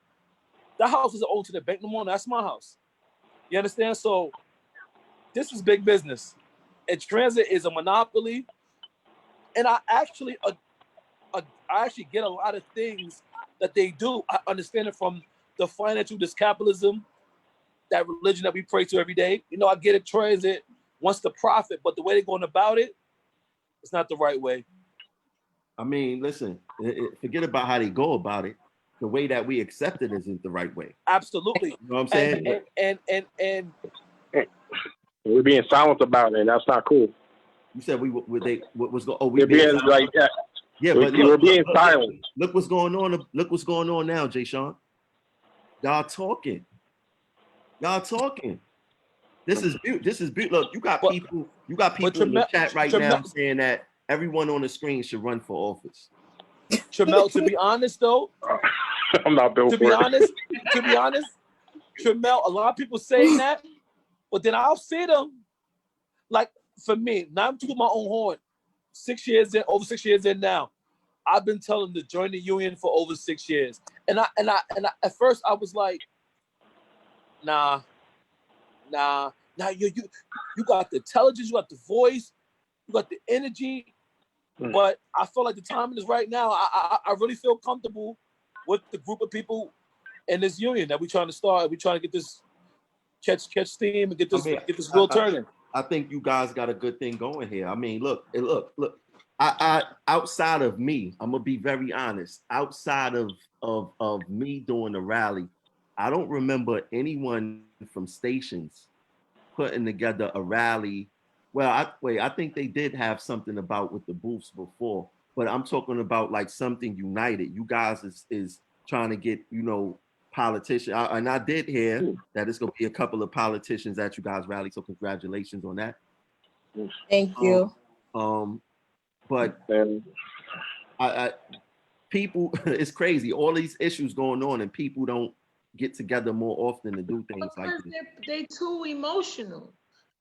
That house isn't owned to the bank no more. That's my house." You understand? So this is big business, and transit is a monopoly. And I actually get a lot of things that they do. I understand it from the financial, this capitalism, that religion that we pray to every day. You know, I get it. Transit wants to profit, but the way they're going about it, it's not the right way. I mean, listen, forget about how they go about it. The way that we accept it isn't the right way. Absolutely. You know what I'm saying? And we're being silent about it, and that's not cool. You said we was going? Oh, We're being like, yeah, but we're being silent. Look what's going on. Look what's going on now, Jay Sean. Y'all talking. This is beautiful. Look, you got people in the chat right now saying that everyone on the screen should run for office. Tramel, to be honest though, I'm not built to for be it. honest, Tramel, a lot of people saying that, but then I'll see them. Like for me, now I'm tooting my own horn. 6 years in, over 6 years in now. I've been telling them to join the union for over 6 years. And I at first I was like, nah, you got the intelligence, you got the voice, you got the energy. But I feel like the timing is right now. I really feel comfortable with the group of people in this union that we're trying to start. We're trying to get this catch steam and get this wheel turning. I think you guys got a good thing going here. I mean, look. I outside of me, I'm gonna be very honest. Outside of me doing the rally, I don't remember anyone from stations putting together a rally. Well, I think they did have something about with the booths before, but I'm talking about like something united. You guys is trying to get, you know, politicians. And I did hear that it's gonna be a couple of politicians at you guys rally. So congratulations on that. Thank you. But people, it's crazy. All these issues going on, and people don't get together more often to do things like this. They too emotional.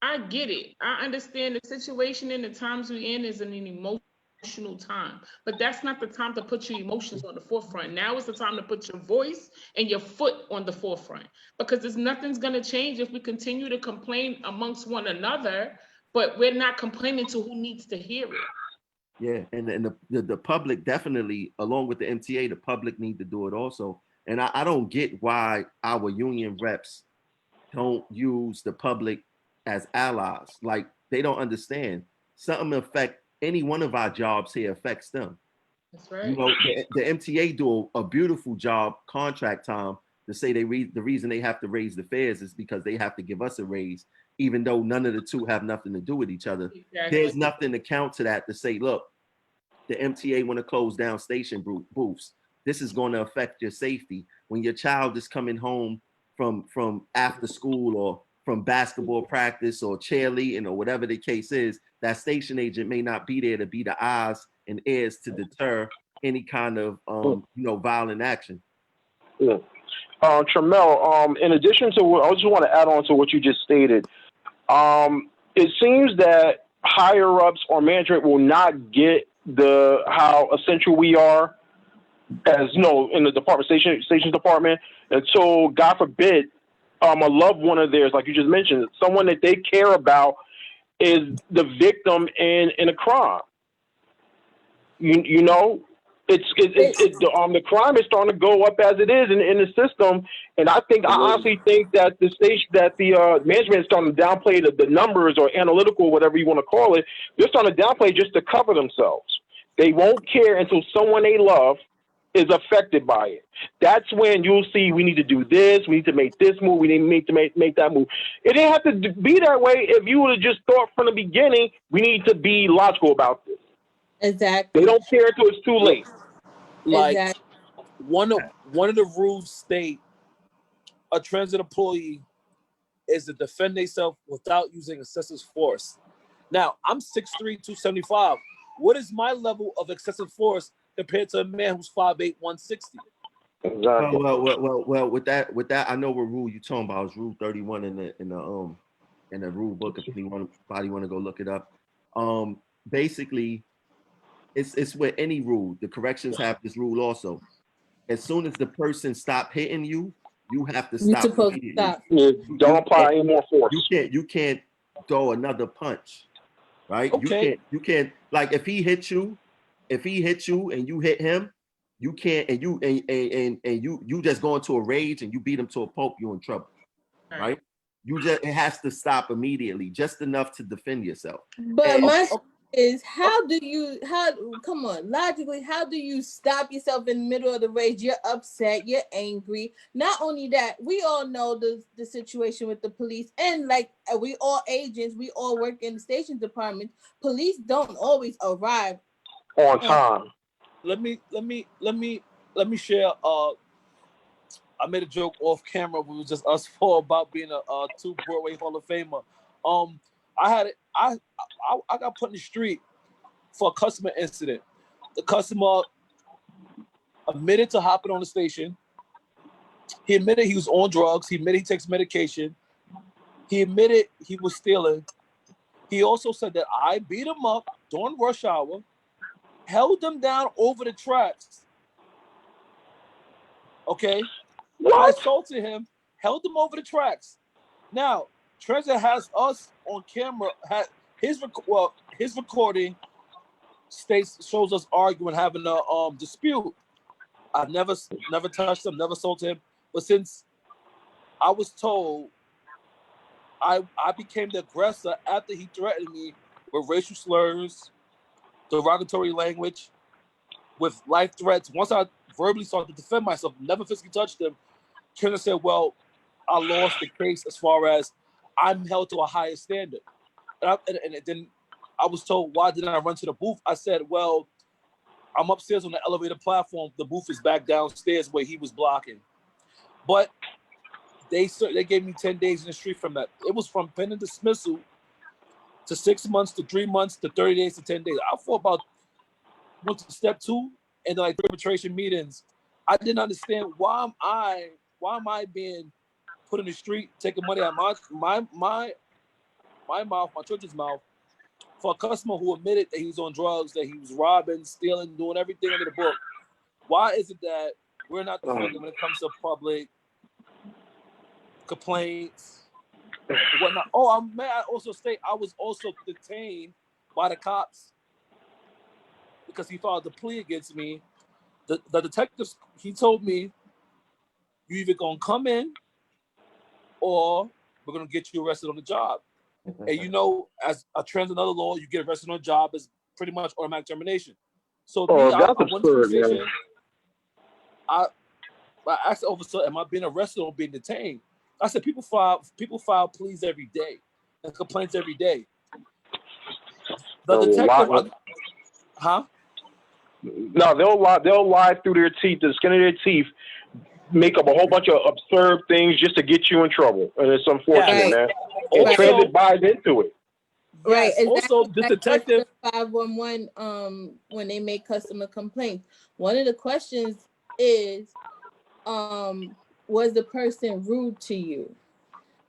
I get it. I understand the situation and the times we're in is an emotional time, but that's not the time to put your emotions on the forefront. Now is the time to put your voice and your foot on the forefront, because there's nothing's going to change if we continue to complain amongst one another, but we're not complaining to who needs to hear it. Yeah, and the public definitely, along with the MTA, the public need to do it also. And I don't get why our union reps don't use the public as allies. Like, they don't understand. Something affect any one of our jobs here affects them. That's You right. know, the MTA do a beautiful job contract time to say the reason they have to raise the fares is because they have to give us a raise, even though none of the two have nothing to do with each other. Exactly. There's nothing to count to that to say, look, the MTA want to close down station booths. This is going to affect your safety when your child is coming home from after school or from basketball practice or cheerleading or whatever the case is. That station agent may not be there to be the eyes and ears to deter any kind of violent action. Yeah. Tramel, in addition to what I just want to add on to what you just stated, it seems that higher ups or management will not get how essential we are as in the stations department until, God forbid, a loved one of theirs, like you just mentioned, someone that they care about is the victim in a crime. You know, the crime is starting to go up as it is in the system, and I honestly think that the management is starting to downplay the numbers or analytical, whatever you want to call it. They're starting to downplay just to cover themselves. They won't care until someone they love is affected by it. That's when you'll see we need to do this, we need to make this move, we need to make that move. It didn't have to be that way if you would have just thought from the beginning we need to be logical about this. Exactly. They don't care until it's too late. Like Exactly. one of the rules state a transit employee is to defend themselves without using excessive force. Now, I'm 6'3", 275. What is my level of excessive force compared to a man who's 5'8", 160? Exactly. Well. With that, I know what rule you're talking about. It's Rule 31 in the rule book. If anybody want to go look it up, basically, it's with any rule. The corrections have this rule also. As soon as the person stop hitting you, you have to You're stop supposed to immediately. stop. Don't apply any more force. You can't throw another punch, right? Okay. You can't like if he hits you and you hit him, you can't and you just go into a rage and you beat him to a pulp, you're in trouble, right? It has to stop immediately, just enough to defend yourself. But my is come on, logically, how do you stop yourself in the middle of the rage? You're upset, you're angry. Not only that, we all know the situation with the police, and like we all agents, we all work in the station department. Police don't always arrive on time. Let me share. I made a joke off camera. We was just us four about being a 2 Broadway Hall of Famer. I got put in the street for a customer incident. The customer admitted to hopping on the station. He admitted he was on drugs. He admitted he takes medication. He admitted he was stealing. He also said that I beat him up during rush hour, held him down over the tracks. Okay? I assaulted him, held him over the tracks. Now, Transit has us on camera. His recording shows us arguing, having a dispute. I've never touched him, never assaulted him. But since I was told, I became the aggressor after he threatened me with racial slurs, derogatory language, with life threats. Once I verbally started to defend myself, never physically touched him, Transit said, well, I lost the case as far as I'm held to a higher standard. And then I was told, why didn't I run to the booth? I said, well, I'm upstairs on the elevator platform. The booth is back downstairs where he was blocking. But they gave me 10 days in the street from that. It was from pending dismissal to 6 months to 3 months to 30 days to 10 days. Went to step 2 and like arbitration meetings. I didn't understand why am I being put in the street, taking money out of my mouth, my church's mouth, for a customer who admitted that he was on drugs, that he was robbing, stealing, doing everything under the book. Why is it that we're not defending when it comes to public complaints and whatnot? Oh, may I also state I was also detained by the cops because he filed the plea against me. The detectives, he told me, you either gonna come in or we're gonna get you arrested on the job. And you know, as a transit under law, you get arrested on the job is pretty much automatic termination. So Oh, me, that's I went to the absurd, man. station. I asked the officer, "Am I being arrested or being detained?" I said, "People file pleas every day and complaints every day." The detective, huh? No, they'll lie through their teeth, the skin of their teeth, make up a whole bunch of absurd things just to get you in trouble, and it's unfortunate, Yes. man. And Also, transit buys into it. Right. yes. Also, the Like us, detective. the 511, when they make customer complaints, one of the questions is, was the person rude to you?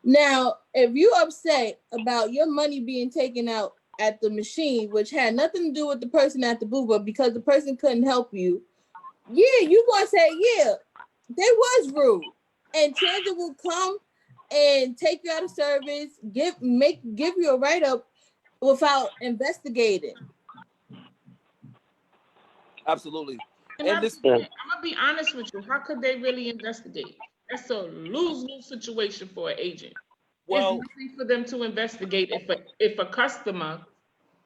Now, if you upset about your money being taken out at the machine, which had nothing to do with the person at the booth, but because the person couldn't help you, yeah, you gonna say, yeah, they was rude. And transit will come and take you out of service, give you a write-up without investigating. Absolutely. And And I'm this, gonna be honest with you. How could they really investigate? That's a lose-lose situation for an agent. well, It's nothing for them to investigate if a customer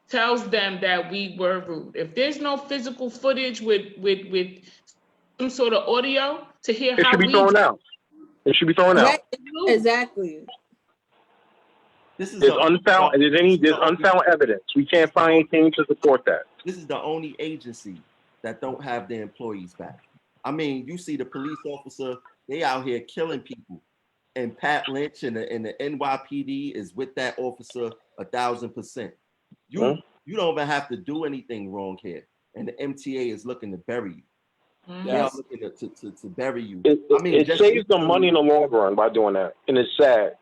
tells them that we were rude. If there's no physical footage with some sort of audio to hear It how should be we thrown out. It should be thrown Right? out. Exactly. This is There's unfound evidence. We can't find anything to support that. This is the only agency that don't have their employees back. I mean, you see the police officer, they out here killing people. And Pat Lynch and the NYPD is with that officer 1,000%. You don't even have to do anything wrong here. And the MTA is looking to bury you. They are looking to bury you. It saves them money in the long run by doing that. And it's sad.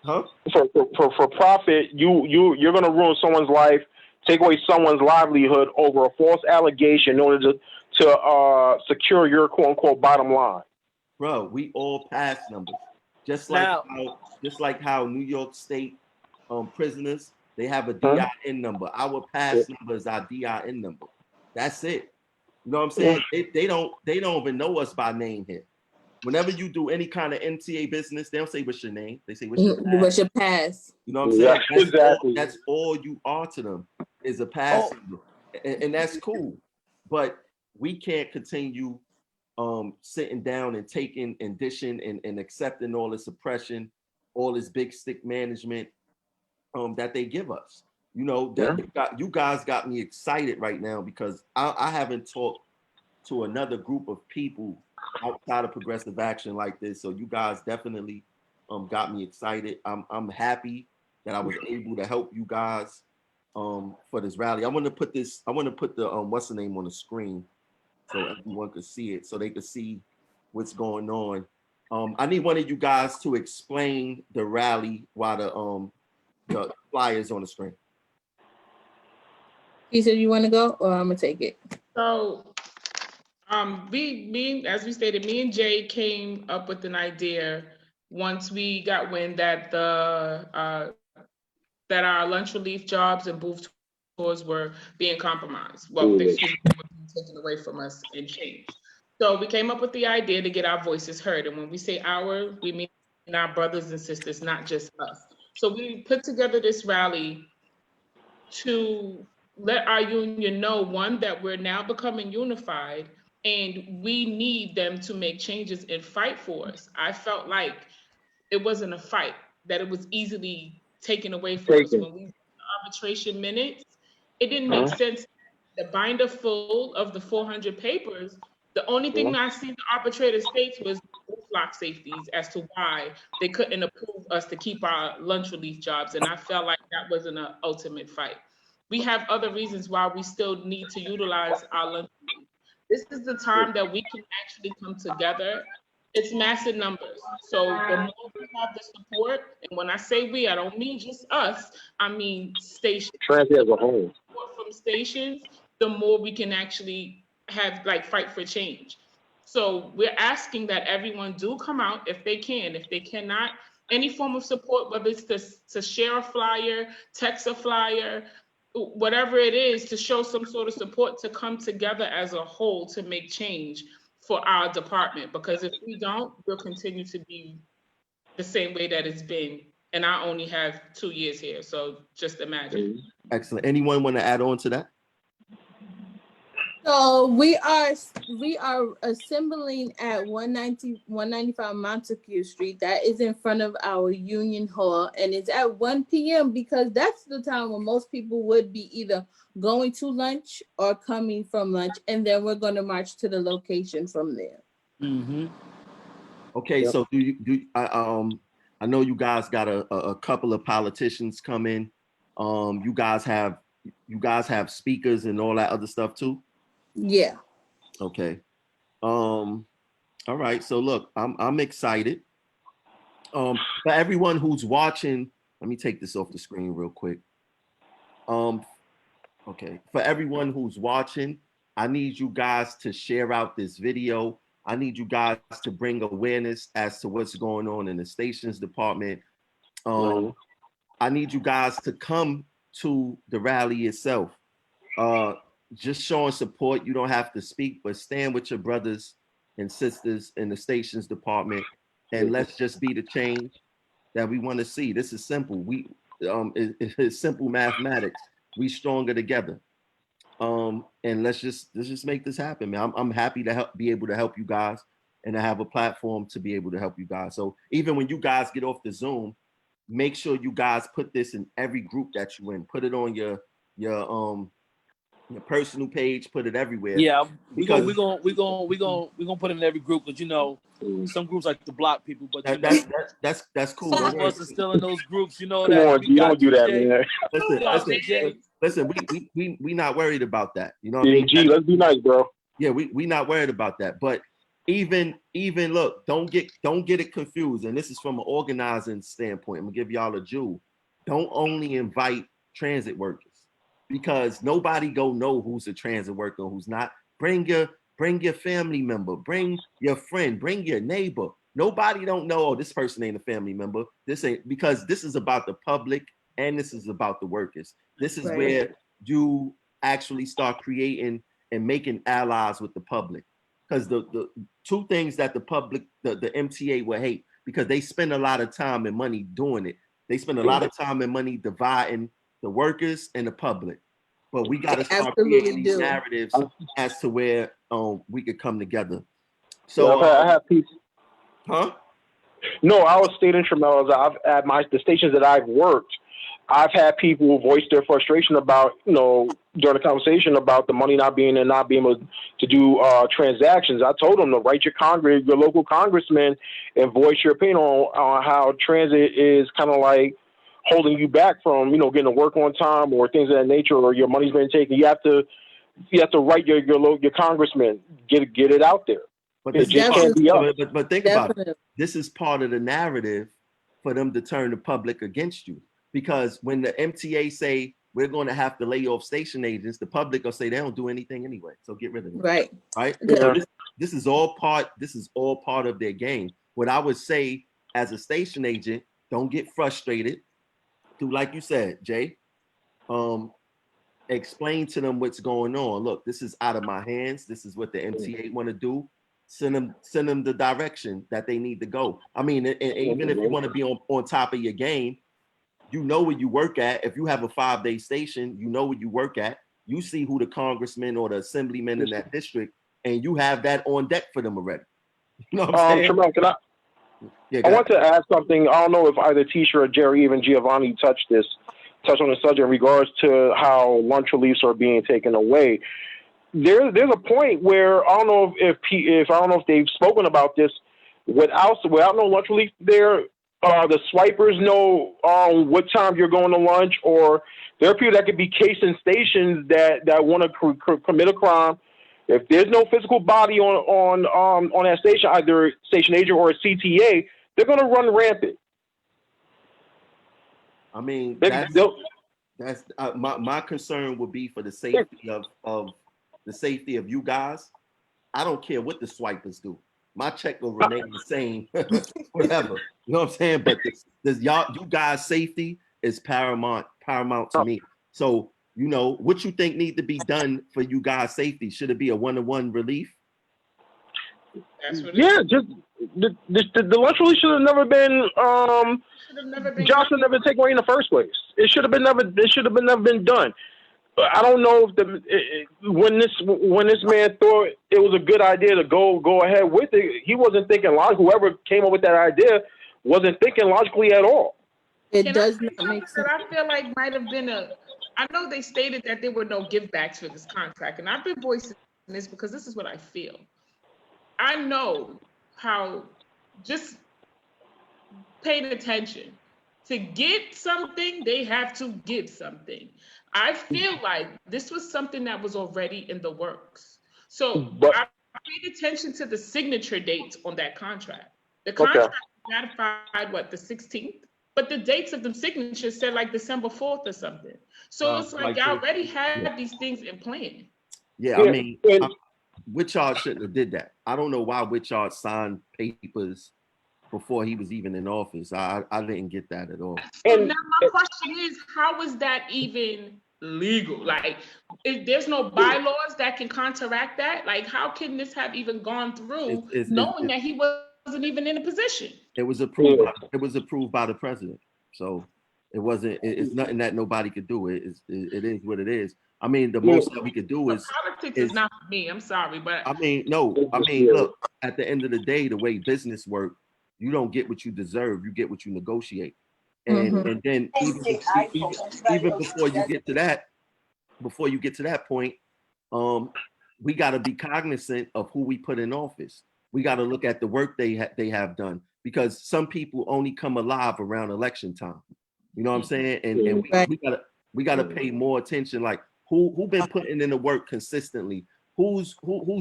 For profit, you're gonna ruin someone's life, take away someone's livelihood over a false allegation in order to secure your quote unquote bottom line. Bro, we all pass numbers. Just like how New York State prisoners, they have a DIN number. Our pass number is our DIN number. That's it. You know what I'm saying? They don't even know us by name here. Whenever you do any kind of MTA business, they don't say what's your name. They say what's your pass. You know what I'm saying? Exactly. That's all you are to them is a pass number. And that's cool. But we can't continue sitting down and taking and dishing and accepting all this oppression, all this big stick management that they give us. You know, you guys got me excited right now because I haven't talked to another group of people outside of progressive action like this. So you guys definitely got me excited. I'm happy that I was able to help you guys for this rally. I want to put the what's the name on the screen so everyone could see it, so they could see what's going on. I need one of you guys to explain the rally while the flyers on the screen. You said you want to go, or I'm gonna take it. So, as we stated, me and Jay came up with an idea once we got wind that that our lunch relief jobs and booth tours were being compromised. Well, were being taken away from us and changed. So we came up with the idea to get our voices heard. And when we say our, we mean our brothers and sisters, not just us. So we put together this rally to let our union know, one, that we're now becoming unified and we need them to make changes and fight for us. I felt like it wasn't a fight, that it was easily taken away from us. When we did the arbitration minutes, it didn't make sense. The binder full of the 400 papers, the only thing I see the arbitrator states was lock safeties as to why they couldn't approve us to keep our lunch relief jobs. And I felt like that wasn't an ultimate fight. We have other reasons why we still need to utilize our lunch relief. This is the time that we can actually come together. It's massive numbers. So the more we have the support, and when I say we, I don't mean just us, I mean stations. Transit as a whole. Support from stations, the more we can actually have fight for change. So we're asking that everyone do come out if they can. If they cannot, any form of support, whether it's to share a flyer, text a flyer, whatever it is, to show some sort of support, to come together as a whole to make change for our department. Because if we don't, we'll continue to be the same way that it's been. And I only have 2 years here, so just imagine. Excellent. Anyone want to add on to that? So we are assembling at 195 Montague Street. That is in front of our Union Hall, and it's at 1 p.m. because that's the time when most people would be either going to lunch or coming from lunch, and then we're going to march to the location from there. Mm-hmm. Okay, Yep. so I know you guys got a couple of politicians come in. You guys have speakers and all that other stuff too. Yeah. Okay. All right. So look, I'm excited. For everyone who's watching, let me take this off the screen real quick. Okay. For everyone who's watching, I need you guys to share out this video. I need you guys to bring awareness as to what's going on in the stations department. I need you guys to come to the rally itself. Just showing support. You don't have to speak, but stand with your brothers and sisters in the stations department, and let's just be the change that we want to see. This is simple. It's simple mathematics. We stronger together. And let's just make this happen, man. I'm happy to be able to help you guys, and to have a platform to be able to help you guys. So even when you guys get off the Zoom, make sure you guys put this in every group that you in. Put it on your personal page, put it everywhere. Yeah, we're gonna put it in every group, because you know some groups like to block people, but you know, that's cool. some of us are still in those groups. You know Come that. on, you don't do that, man. Listen, we not worried about that. You know what I mean? G, let's be nice, bro. Yeah, we not worried about that. But even look, don't get it confused. And this is from an organizing standpoint. I'm gonna give y'all a jewel. Don't only invite transit workers, because nobody go know who's a transit worker and who's not. Bring your family member, bring your friend, bring your neighbor. Nobody don't know, oh, this person ain't a family member. This ain't, because this is about the public and this is about the workers. This is where you actually start creating and making allies with the public. Because the two things that the public, the MTA will hate, because they spend a lot of time and money doing it. They spend a lot of time and money dividing the workers and the public. But we got to start creating these narratives as to where we could come together. So I have people. Huh? No, I was stating, Tramel, at the stations that I've worked, I've had people voice their frustration about, during the conversation about the money not being and not being able to do transactions. I told them to write your local congressman, and voice your opinion on how transit is kind of like holding you back from, getting to work on time or things of that nature, or your money's been taken. You have to write your congressman, get it out there. But it just can't be up. But think about it. This is part of the narrative for them to turn the public against you. Because when the MTA say we're going to have to lay off station agents, the public will say they don't do anything anyway. So get rid of them. Right. Yeah. So this is all part of their game. What I would say as a station agent, don't get frustrated. Do like you said, Jay. Explain to them what's going on. Look, this is out of my hands. This is what the MTA want to do. Send them the direction that they need to go. I mean, and even if you want to be on top of your game, you know where you work at. If you have a 5-day station, you know where you work at. You see who the congressman or the assemblyman in that district, and you have that on deck for them already. You know what I'm saying? Tremont, I want to ask something. I don't know if either Tisha or Jerry, even Giovanni, touched on the subject in regards to how lunch reliefs are being taken away. There's a point where I don't know if they've spoken about this. Without no lunch relief there, the swipers know what time you're going to lunch, or there are people that could be casing stations that want to commit a crime. If there's no physical body on that station, either station agent or a CTA, they're going to run rampant. I mean, that's my concern would be for the safety of the safety of you guys. I don't care what the swipers do. My check will remain the same, whatever. You know what I'm saying? But you guys' safety is paramount to me. So, what you think need to be done for you guys' safety? Should it be a 1-to-1 relief? Yeah, just the lunch relief should have never been. Johnson never taken away in the first place. It should have been never been done. I don't know if when this man thought it was a good idea to go ahead with it, he wasn't thinking logically. Whoever came up with that idea wasn't thinking logically at all. It Can does I say not make something sense. that I feel like might have been I know they stated that there were no givebacks for this contract, and I've been voicing this because this is what I feel. I know how, just paying attention, to get something, they have to give something. I feel like this was something that was already in the works. So But- I paid attention to the signature dates on that contract. The contract was ratified, what, the 16th? But the dates of the signatures said like December 4th or something. So it's like y'all already had these things in plan. Yeah, I mean, Witchard shouldn't have did that. I don't know why Witchard signed papers before he was even in office. I didn't get that at all. So now my question is, how is that even legal? Like, there's no bylaws that can counteract that? Like, how can this have even gone through knowing that he wasn't even in a position? It was approved. It was approved by the president. So it wasn't. It's nothing that nobody could do. It is what it is. I mean, the most that we could do is politics is not for me. I'm sorry, but I mean, no. I mean, look. At the end of the day, the way business work, you don't get what you deserve. You get what you negotiate. And then even before you get to that point, we got to be cognizant of who we put in office. We got to look at the work they have done, because some people only come alive around election time. You know what I'm saying? And we gotta pay more attention. Like who been putting in the work consistently? Who's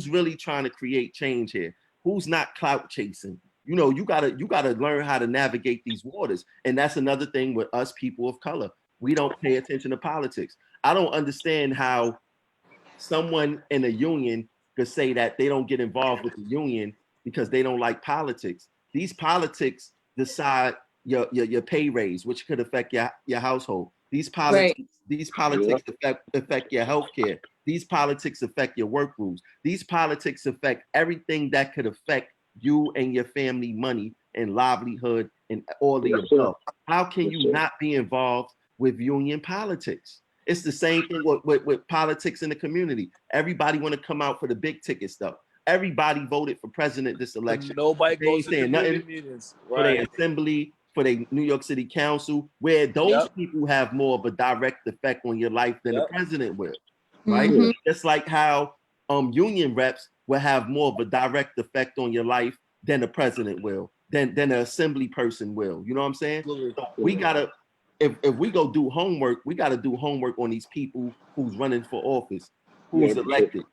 really trying to create change here? Who's not clout chasing? You know, you gotta learn how to navigate these waters. And that's another thing with us people of color. We don't pay attention to politics. I don't understand how someone in a union could say that they don't get involved with the union because they don't like politics. These politics decide your pay raise, which could affect your household. These politics affect your health care. These politics affect your work rules. These politics affect everything that could affect you and your family money and livelihood and all the above. How can you not be involved with union politics? It's the same thing with politics in the community. Everybody want to come out for the big ticket stuff. Everybody voted for president this election. Nobody goes to the meetings. For their assembly, for their New York City Council, where those people have more of a direct effect on your life than the president will, right? Just like how union reps will have more of a direct effect on your life than the president will, than an assembly person will. You know what I'm saying? So we gotta, if we go do homework, we gotta do homework on these people who's running for office, who's elected.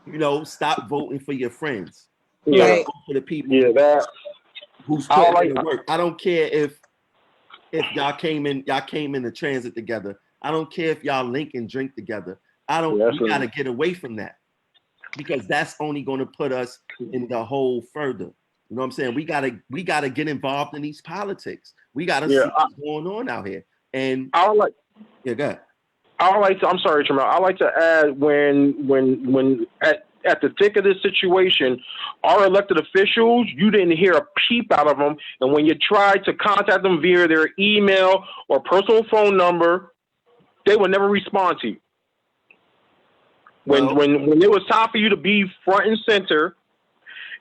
You know, stop voting for your friends. Vote for the people who's putting in the work. I don't care if y'all came in the transit together. I don't care if y'all link and drink together. We gotta get away from that, because that's only gonna put us in the hole further. You know what I'm saying? We gotta get involved in these politics. We gotta see what's going on out here. And go ahead. I'm sorry, Tramel. I like to add when at the thick of this situation, our elected officials, you didn't hear a peep out of them. And when you tried to contact them via their email or personal phone number, they would never respond to you. When it was time for you to be front and center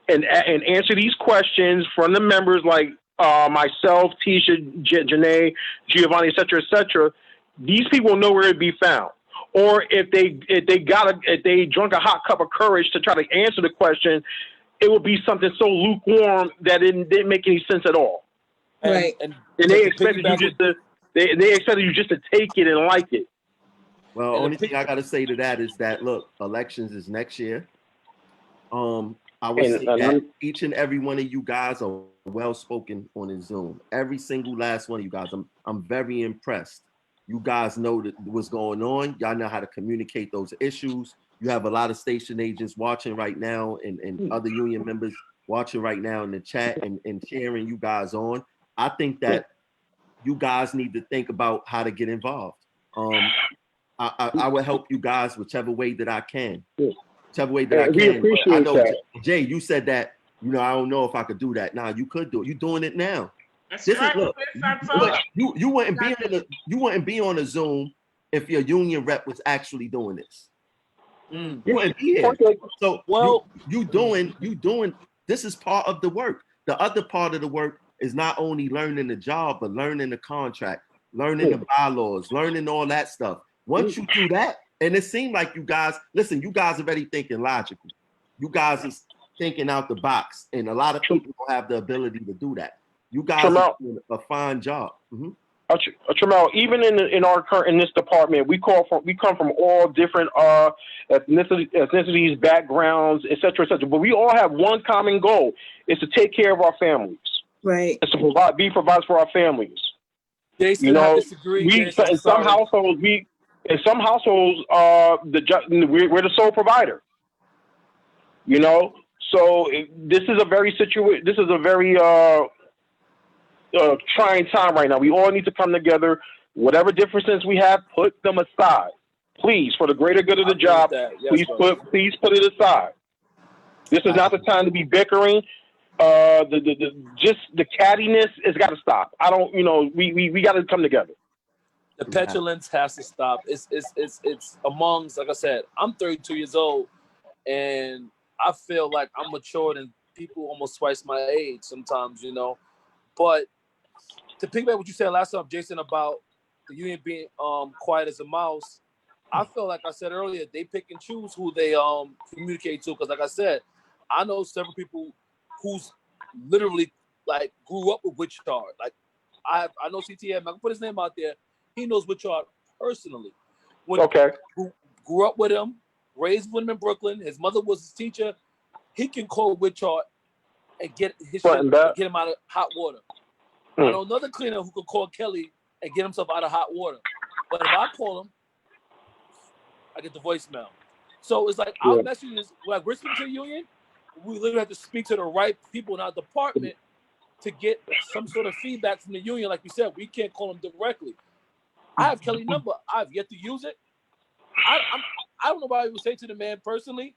and answer these questions from the members like myself, Tisha, Janae, Giovanni, et cetera, these people know where to be found. Or if they drunk a hot cup of courage to try to answer the question, it would be something so lukewarm that it didn't make any sense at all. Right. And they expected you just to take it and like it. Well, only thing I gotta say to that is that, look, elections is next year. I would say that each and every one of you guys are well spoken on the Zoom. Every single last one of you guys. I'm very impressed. You guys know what's going on. Y'all know how to communicate those issues. You have a lot of station agents watching right now and other union members watching right now in the chat and cheering you guys on. I think that you guys need to think about how to get involved. I will help you guys whichever way that I can. Whichever way that I can. We appreciate I know, that. Jay, you said that, I don't know if I could do that. Nah, you could do it. You're doing it now. That's right. You wouldn't be on a Zoom if your union rep was actually doing this. Mm. You wouldn't be here. Okay. So Well- you doing this is part of the work. The other part of the work is not only learning the job, but learning the contract, learning the bylaws, learning all that stuff. Once you do that, and it seemed like you guys are already thinking logical. You guys is thinking out the box, and a lot of people don't have the ability to do that. You guys are doing a fine job. Tramel, even in our current in this department, we come from all different ethnicities, backgrounds, et cetera, but we all have one common goal: is to take care of our families. Right. It's to be providers for our families. Jason, I disagree. Jason, in some households, we're the sole provider. You know, so this is a very trying time right now. We all need to come together. Whatever differences we have, put them aside, please, for the greater good of the job. Yes, please put it aside. This is not the time to be bickering. The cattiness has got to stop. We got to come together. The petulance has to stop. It's amongst, like I said, I'm 32 years old, and I feel like I'm mature than people almost twice my age sometimes, you know. But to piggyback what you said last time, Jason, about the union being quiet as a mouse, I feel like I said earlier, they pick and choose who they communicate to. Because like I said, I know several people who's literally like grew up with Witchard. Like I know CTM, I can put his name out there. He knows Witchard personally. Who grew up with him, raised with him in Brooklyn. His mother was his teacher. He can call Witchard and get him out of hot water. I know another cleaner who could call Kelly and get himself out of hot water. But if I call him, I get the voicemail. So it's like our message is like we're speaking to the union. We literally have to speak to the right people in our department to get some sort of feedback from the union. Like you said, we can't call them directly. I have Kelly's number. I've yet to use it. I don't know what I would say to the man personally,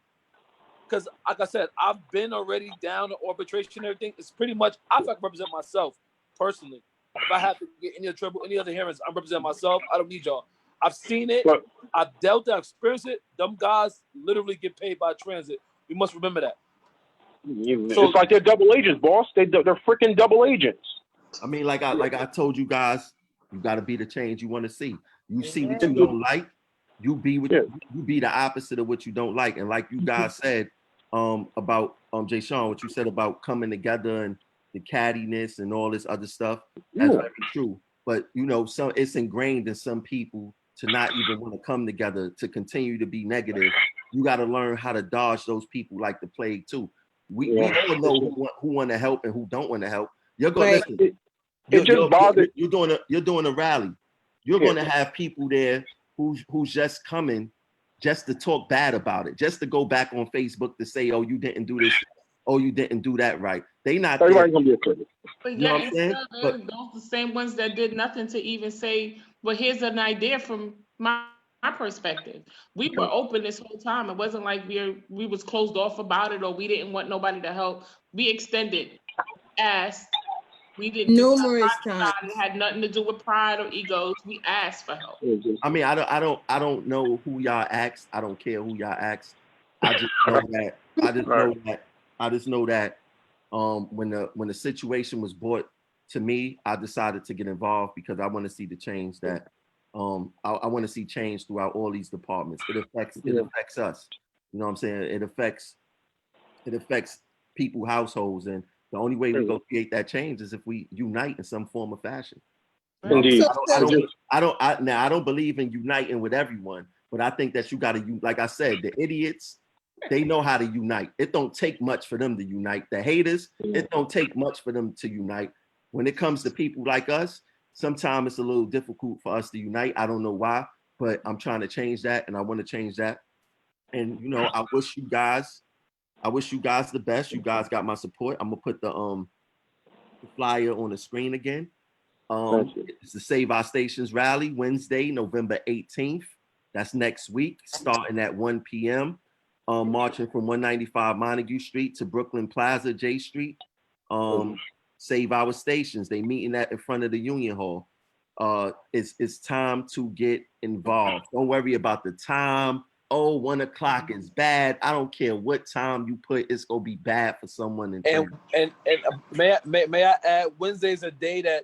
because like I said, I've been already down to arbitration and everything. It's pretty much I feel like I represent myself personally. If I have to get any other trouble, any other hearings, I'm representing myself. I don't need y'all. I've seen it. I've dealt it. I've experienced it. Them guys literally get paid by transit. We must remember that. It's like they're double agents, boss. They're freaking double agents. I mean, like I told you guys, you got to be the change you want to see. You see what you don't like, you be the opposite of what you don't like. And like you guys said about Jay Sean, what you said about coming together and the cattiness and all this other stuff, that's very true. But you know, it's ingrained in some people to not even want to come together, to continue to be negative. You got to learn how to dodge those people like the plague too. We all know who want to help and who don't want to help. You're going to listen. You're doing a rally. You're going to have people there who's just coming just to talk bad about it, just to go back on Facebook to say, "Oh, you didn't do this. Oh, you didn't do that right." They not. Everybody's gonna be afraid. But you know what I'm saying? those the same ones that did nothing to even say, "Well, here's an idea from my perspective." We were open this whole time. It wasn't like we was closed off about it or we didn't want nobody to help. We extended, asked. We did numerous times. It had nothing to do with pride or egos. We asked for help. I mean, I don't know who y'all asked. I don't care who y'all asked. I just know that. I just know that. When the situation was brought to me, I decided to get involved because I want to see the change that I want to see change throughout all these departments. It affects us. You know what I'm saying? It affects people, households, and the only way we go create that change is if we unite in some form or fashion. Indeed. I don't believe in uniting with everyone, but I think that you got to, like I said, the idiots, they know how to unite. It don't take much for them to unite. The haters, it don't take much for them to unite. When it comes to people like us, sometimes it's a little difficult for us to unite. I don't know why, but I'm trying to change that, and I want to change that. And you know, I wish you guys the best. You guys got my support. I'm gonna put the flyer on the screen again. It's the Save Our Stations rally, Wednesday, November 18th. That's next week, starting at 1 p.m. Marching from 195 Montague Street to Brooklyn Plaza, J Street. Save Our Stations. They meeting in front of the Union Hall. it's time to get involved. Don't worry about the time. Oh, 1 o'clock is bad. I don't care what time you put, it's gonna be bad for someone. And may I add, Wednesday's a day that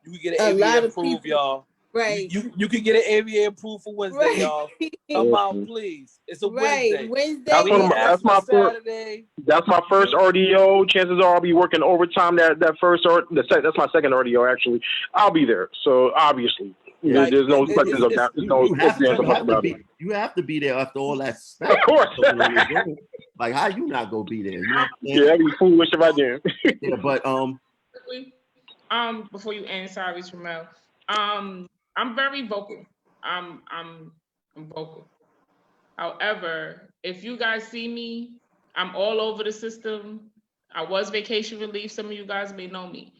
you can get an A ABA lot of approved, people- y'all. Right. You can get an ABA approved for Wednesday, Right. y'all. Come out, please. It's a Right. Wednesday. Wednesday. That's one of my- is- that's my first- Saturday. That's my first RDO. Chances are I'll be working overtime that first, or that's my second RDO actually. I'll be there. So obviously, Yeah. there's no questions of that. There's no You have ifs, ands, or buts to about it. be. You have to be there after all that Of stuff. course. Like, how you not gonna be there? You know what I'm saying? Yeah, I'd be foolish if I didn't. Yeah, but Quickly, before you end, sorry, Tramel. I'm very vocal. I'm vocal. However, if you guys see me, I'm all over the system. I was vacation relief. Some of you guys may know me.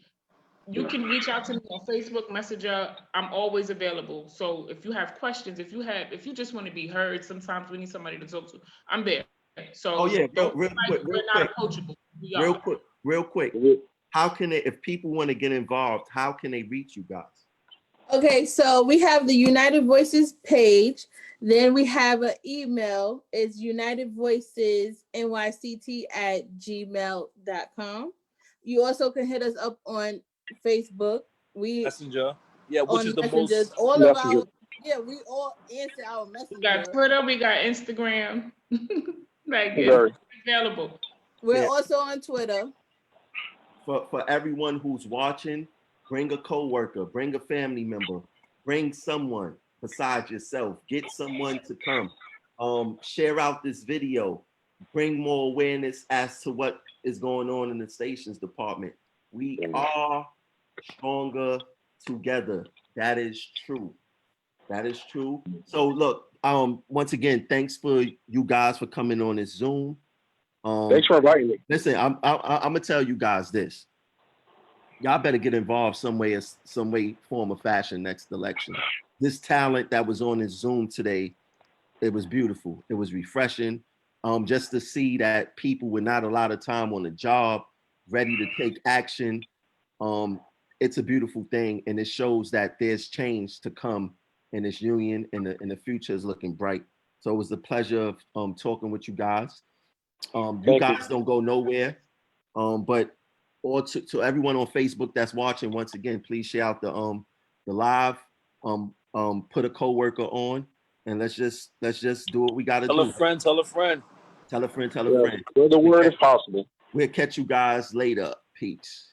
You can reach out to me on Facebook Messenger. I'm always available. So if you have questions, if you just want to be heard, sometimes we need somebody to talk to. I'm there. So oh yeah, don't real feel like quick, we're not approachable. We are. real quick. How can they, if people want to get involved, how can they reach you guys? Okay, so we have the United Voices page. Then we have an email. It's unitedvoicesnyct@gmail.com. You also can hit us up on Facebook. We Messenger. Yeah, which on is the messengers. most. All Messenger. of our we all answer our We messenger. got Twitter, we got Instagram. Like Very. it's available. We're Yeah. also on Twitter. For everyone who's watching, bring a coworker, bring a family member, bring someone besides yourself. Get someone to come. Share out this video. Bring more awareness as to what is going on in the stations department. We are stronger together. That is true. That is true. So look, once again, thanks for you guys for coming on this Zoom. Thanks for inviting me. Listen, I'm gonna tell you guys this. Y'all better get involved some way, form, or fashion next election. This talent that was on this Zoom today, it was beautiful. It was refreshing. Just to see that people with not a lot of time on the job, ready to take action. It's a beautiful thing, and it shows that there's change to come in this union, and the future is looking bright. So it was a pleasure of talking with you guys. You guys don't go nowhere. But or to everyone on Facebook that's watching, once again, please share out the live. Put a coworker on, and let's just do what we gotta Tell do. a friend, tell a friend. Tell a friend, tell a Yeah, friend. spread the word if possible. We'll catch you guys later. Peace.